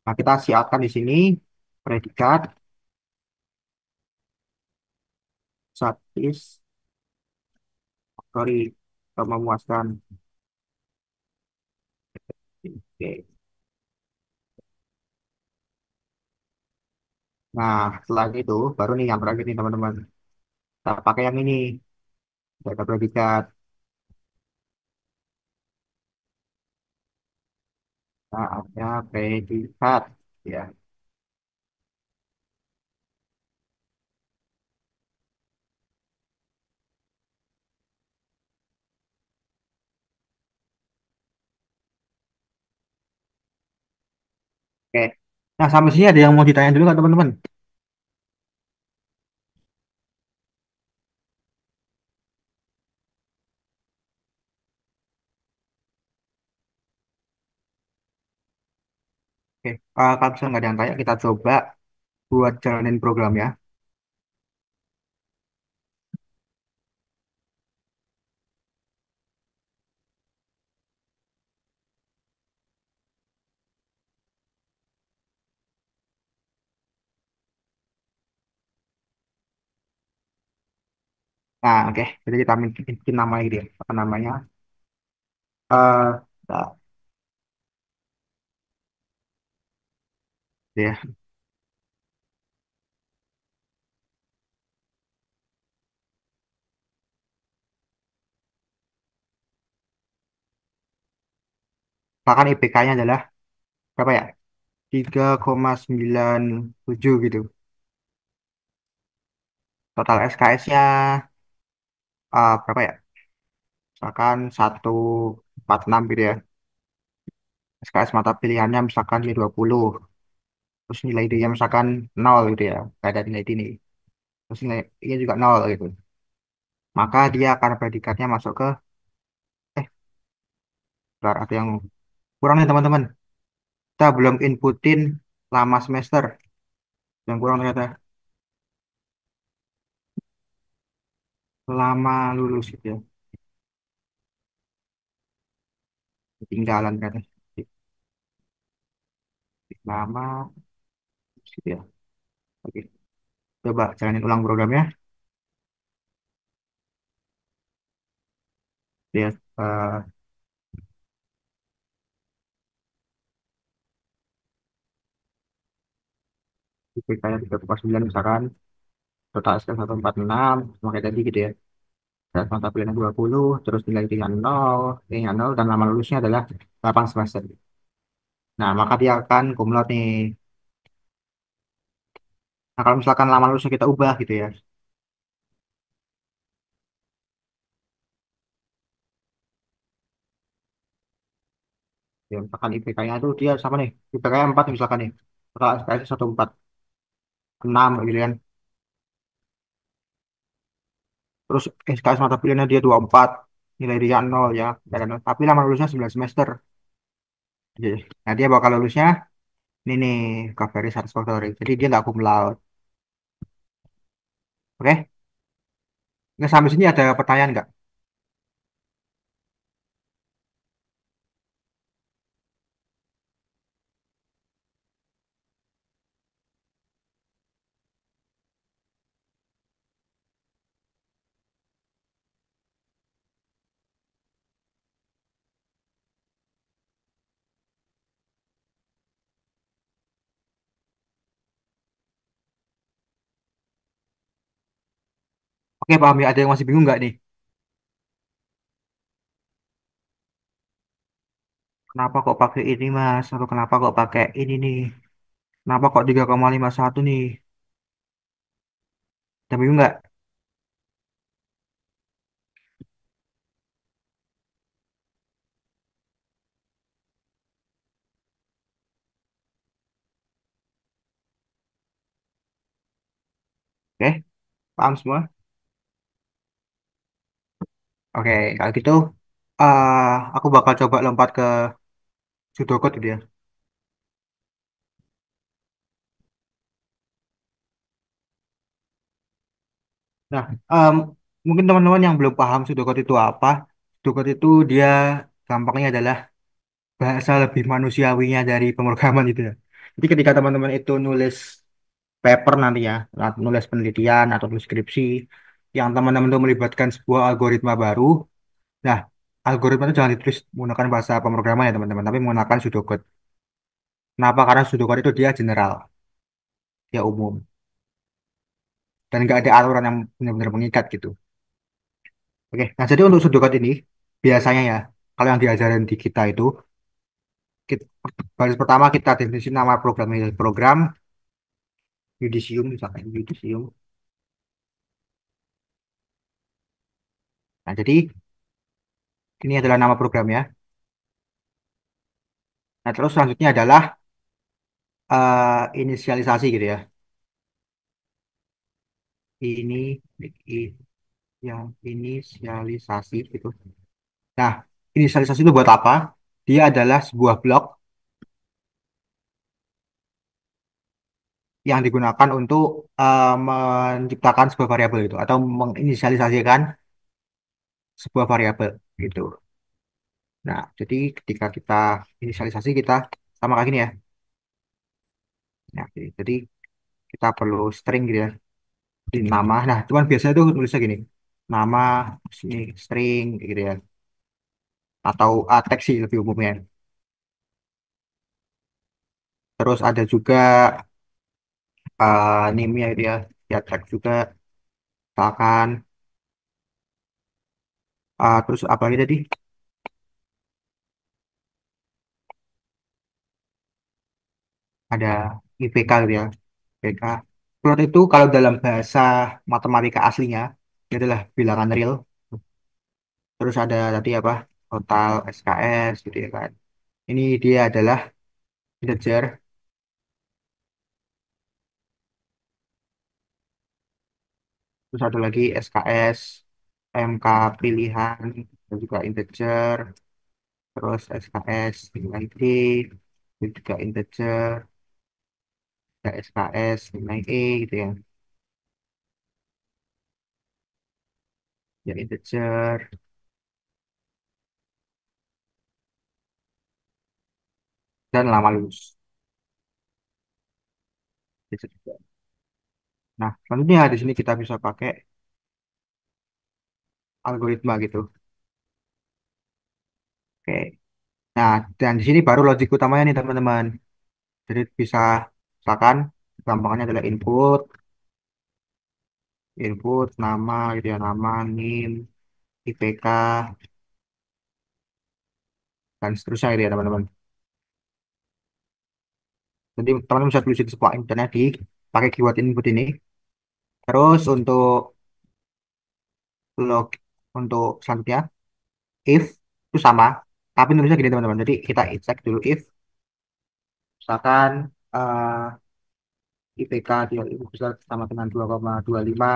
Nah, kita siapkan di sini predikat satisfactory atau memuaskan. Oke. Nah, setelah itu baru nih yang terakhir nih teman-teman. Kita pakai yang ini, data predikat. Nah, ada predikat ya. Oke. Nah, sampai sini ada yang mau ditanya dulu nggak teman-teman? Oke. Kalau misalnya nggak ada yang tanya, kita coba buat jalanin program ya. Nah, oke. Jadi kita bikin nama gitu ya. Apa namanya? Nah, ya. Misalkan IPK-nya adalah berapa ya? 3,97 gitu. Total SKS-nya berapa ya? Misalkan 146 gitu ya. SKS mata pilihannya misalkan dia 20. Terus nilai D-nya misalkan 0 gitu ya. Gak ada nilai D nih. Terus nilai I-nya juga 0 gitu. Maka dia akan predikatnya masuk ke bentar, ada yang kurang nih teman-teman. Kita belum inputin lama semester. Yang kurang ternyata lama lulus gitu ya. Ketinggalan katanya. Lama gitu ya. Oke. Coba jalanin ulang programnya. Lihat IPK-nya 3,9 misalkan. Total SKS 146. Makanya tadi gitu ya. Dan mata pilihan 20, terus nilai dengan 0, nilainya 0, dan lama lulusnya adalah 8 semester. Nah, maka dia akan cum laude nih. Nah, kalau misalkan lama lulusnya kita ubah gitu ya. Ya, misalkan IPK-nya itu dia sama nih. IPK-nya 4 misalkan nih. Kalau SKS 14, 6 gitu kan. Terus SKS mata pilihannya dia 24, nilai dia 0 ya. Ya kan? Tapi lama lulusnya 9 semester. Jadi, nah, dia bakal lulusnya ini nih, very satisfactory. Jadi dia nggak cum laude. Oke? Nggak, sampai sini ada pertanyaan nggak? Oke, paham ya. Ada yang masih bingung nggak nih? Kenapa kok pakai ini, Mas? Atau kenapa kok pakai ini nih? Kenapa kok 3,51 nih? Ada bingung nggak? Oke, paham semua? Oke, kalau gitu aku bakal coba lompat ke pseudocode gitu ya. Nah, mungkin teman-teman yang belum paham pseudocode itu apa, pseudocode itu dia gampangnya adalah bahasa lebih manusiawinya dari pemrograman itu ya. Jadi ketika teman-teman itu nulis paper nanti ya, nulis penelitian atau nulis skripsi, yang teman-teman itu melibatkan sebuah algoritma baru, nah, algoritma itu jangan ditulis menggunakan bahasa pemrograman ya teman-teman, tapi menggunakan pseudocode. Kenapa? Karena pseudocode itu dia general, dia umum, dan nggak ada aturan yang benar-benar mengikat gitu. Oke, nah jadi untuk pseudocode ini, biasanya ya, kalau yang diajarin di kita itu, kita, baris pertama kita definisi nama program ini, program Yudisium, misalkan Yudisium. Nah, jadi ini adalah nama programnya. Nah, terus selanjutnya adalah inisialisasi gitu ya. Ini i- yang inisialisasi gitu. Nah, inisialisasi itu buat apa? Dia adalah sebuah blok yang digunakan untuk menciptakan sebuah variabel itu atau menginisialisasikan sebuah variabel gitu. Nah, jadi ketika kita inisialisasi kita sama kayak gini ya. Nah, jadi kita perlu string gitu ya di nama. Nah, cuman biasanya tuh nulisnya gini. Nama sini string gitu ya. Atau teks sih lebih umumnya. Terus ada juga name-nya gitu ya. Ya teks juga misalkan terus apa lagi tadi? Ada IPK gitu ya. IPK. Plot itu kalau dalam bahasa matematika aslinya itu adalah bilangan real. Terus ada tadi apa? Total SKS gitu ya kan. Ini dia adalah integer. Terus ada lagi SKS, MK pilihan, dan juga integer. Terus SKS nilai D, dan juga integer. Ada SKS nilai E gitu ya. Ya integer dan lama lulus. Integer juga. Nah, selanjutnya di sini kita bisa pakai algoritma gitu. Oke. Nah, dan di sini baru logik utamanya nih teman-teman. Jadi bisa misalkan gampangnya adalah input nama gitu ya, nama, NIM, IPK dan seterusnya gitu ya teman-teman. Jadi teman-teman bisa tulis di sebuah internet di pakai keyword input ini. Terus log untuk selanjutnya if itu sama, tapi nulisnya gini teman-teman. Jadi kita cek dulu if misalkan IPK dia itu besar sama dengan 2,25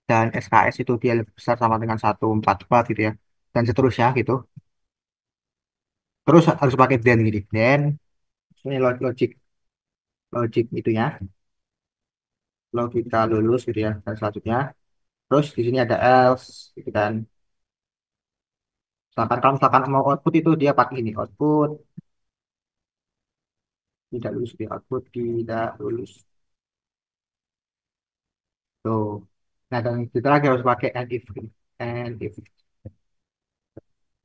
dan SKS itu dia lebih besar sama dengan 144 gitu ya. Dan seterusnya gitu. Terus harus pakai then gini. Then ini logic logic itunya. Logika lulus gitu ya. Dan selanjutnya terus di sini ada else gitu kan. Misalkan kalau misalkan mau output itu dia pakai ini output tidak lulus di output tidak lulus tuh. Nah dan kita lagi harus pakai and if.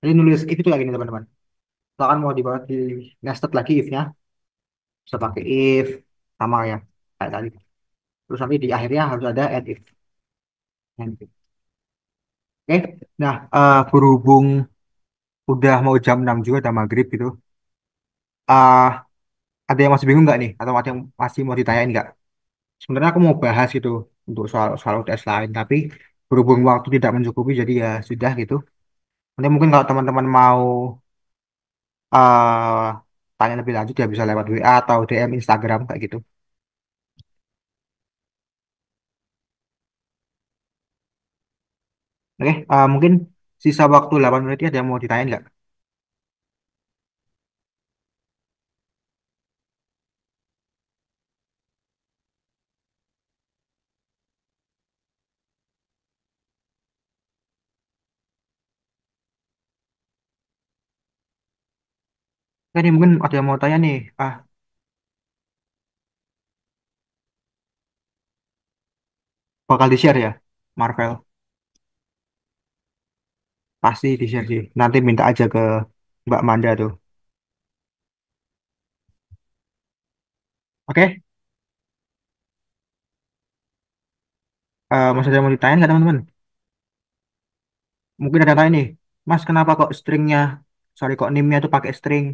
Jadi nulis if itu lagi nih teman-teman. Misalkan mau dibawa di nested lagi if-nya bisa pakai if sama ya kayak tadi. Terus nanti di akhirnya harus ada and if. Oke, nah berhubung udah mau jam 6 juga udah maghrib gitu. eh ada yang masih bingung nggak nih? Atau ada yang masih mau ditanyain nggak? Sebenarnya aku mau bahas gitu untuk soal soal UTS lain, tapi berhubung waktu tidak mencukupi, jadi ya sudah gitu. Nanti mungkin kalau teman-teman mau eh tanya lebih lanjut ya bisa lewat WA atau DM Instagram kayak gitu. Oke, mungkin sisa waktu 8 menit ya, ada yang mau ditanyain nggak? Oke, nih mungkin ada yang mau tanya nih. Bakal di-share ya, Marvel. Pasti di-share sih. Nanti minta aja ke Mbak Manda tuh. Oke, masih ada yang mau ditanya nggak teman-teman? Mungkin ada yang tanya nih, Mas kenapa kok stringnya, sorry kok nimnya tuh pakai string,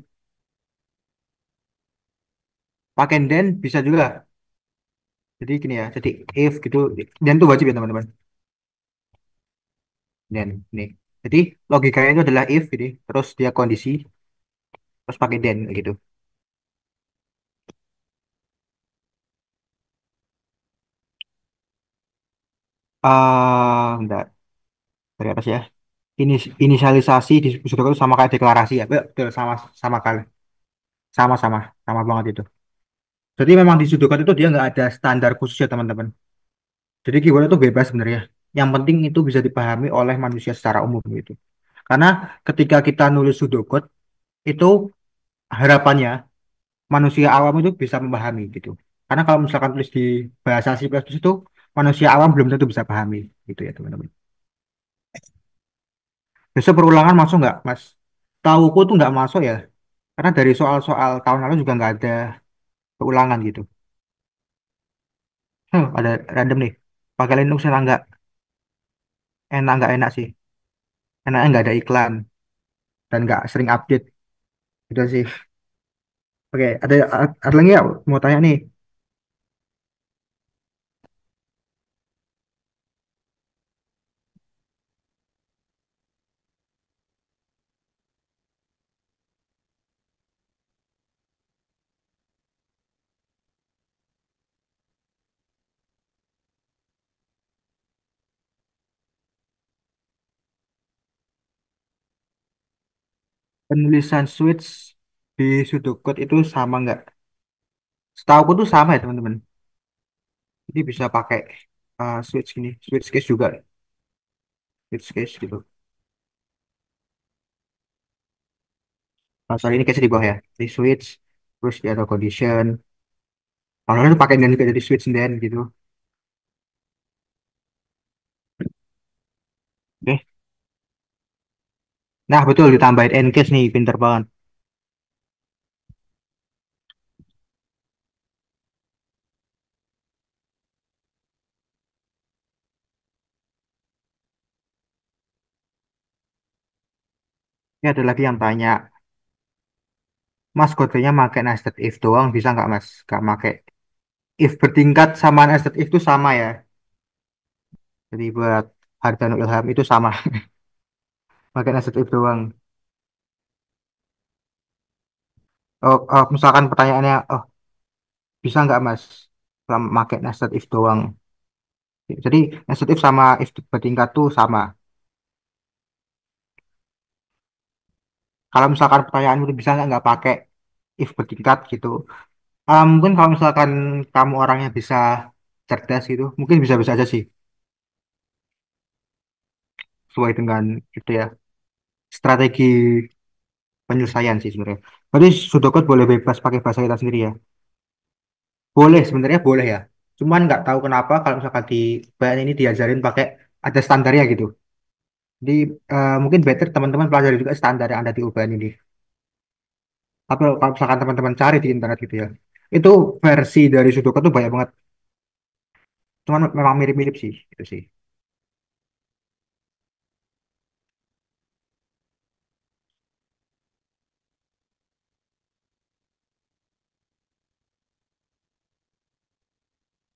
pakai then bisa juga. Jadi gini ya, jadi if gitu, then tuh wajib ya teman-teman. Then nih, jadi logikanya itu adalah if ini, terus dia kondisi, terus pakai then kayak gitu. Bentar, dari atas ya. Inisialisasi di pseudoku itu sama kayak deklarasi ya, betul sama sama kali, sama-sama, sama banget itu. Jadi memang di pseudoku itu dia nggak ada standar khusus ya teman-teman. Jadi keyword itu bebas sebenarnya. Yang penting itu bisa dipahami oleh manusia secara umum gitu. Karena ketika kita nulis pseudocode itu harapannya manusia awam itu bisa memahami gitu. Karena kalau misalkan tulis di bahasa C++ itu manusia awam belum tentu bisa pahami gitu ya teman-teman. Besok perulangan masuk nggak, Mas? Tahuku tuh nggak masuk ya. Karena dari soal-soal tahun lalu juga nggak ada keulangan gitu. Ada random nih. Pakai Linux enak nggak? Nggak enak sih. Enaknya nggak ada iklan dan nggak sering update. Gitu sih. Oke, ada lagi ya mau tanya nih. Penulisan switch di pseudocode itu sama nggak? Setahu tuh sama ya teman-teman. Jadi bisa pakai switch gini, switch case juga, switch case gitu. Sorry ini case di bawah ya. Di switch, terus dia ada condition. Kalau itu pakai dan juga jadi switch then gitu. Oke. Nah betul ditambahin end case nih, pinter banget. Ini ada lagi yang tanya, Mas kodenya pakai nested if doang bisa nggak Mas? Nggak pakai if bertingkat sama nested if itu sama ya. Jadi buat Hardan Ilham itu sama. Pakai nested if doang. Oh, oh, misalkan pertanyaannya, oh bisa nggak Mas pakai nested if doang? Jadi nested if sama if bertingkat tuh sama. Kalau misalkan pertanyaan itu bisa nggak pakai if bertingkat gitu. Mungkin kalau misalkan kamu orangnya bisa cerdas gitu, mungkin bisa-bisa aja sih sesuai dengan itu ya strategi penyelesaian sih sebenarnya. Berarti Sudokot boleh bebas pakai bahasa kita sendiri ya. Boleh sebenarnya boleh ya. Cuman nggak tahu kenapa kalau misalkan di PN ini diajarin pakai ada standarnya gitu. Jadi mungkin better teman-teman pelajari juga standar yang ada di UPN ini. Tapi kalau misalkan teman-teman cari di internet gitu ya, itu versi dari Sudoku tuh banyak banget. Cuman memang mirip-mirip sih, itu sih.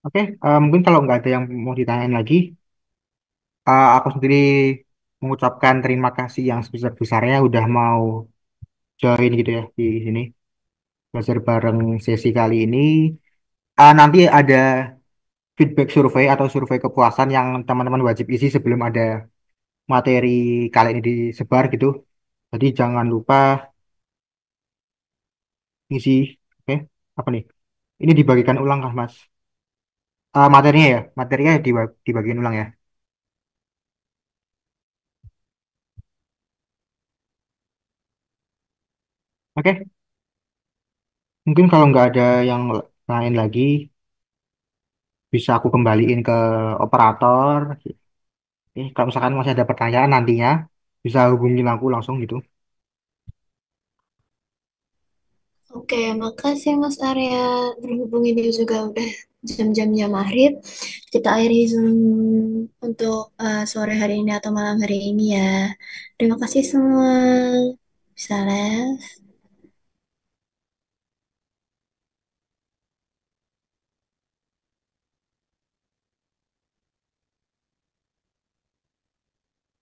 Oke, mungkin kalau nggak ada yang mau ditanyain lagi, aku sendiri mengucapkan terima kasih yang sebesar-besarnya udah mau join gitu ya di sini belajar bareng sesi kali ini. Nanti ada feedback survei atau survei kepuasan yang teman-teman wajib isi sebelum ada materi kali ini disebar gitu. Jadi jangan lupa ngisi. Oke, apa nih? Ini dibagikan ulang kah, Mas? Materinya ya, materinya dibagiin ulang ya. Oke, mungkin kalau nggak ada yang lain lagi, bisa aku kembaliin ke operator. Kalau misalkan masih ada pertanyaan nantinya, bisa hubungin aku langsung gitu. Oke, makasih Mas Arya. Berhubung ini juga udah jam-jamnya maghrib. Kita akhiri Zoom untuk sore hari ini atau malam hari ini ya. Terima kasih semua. Bisa les.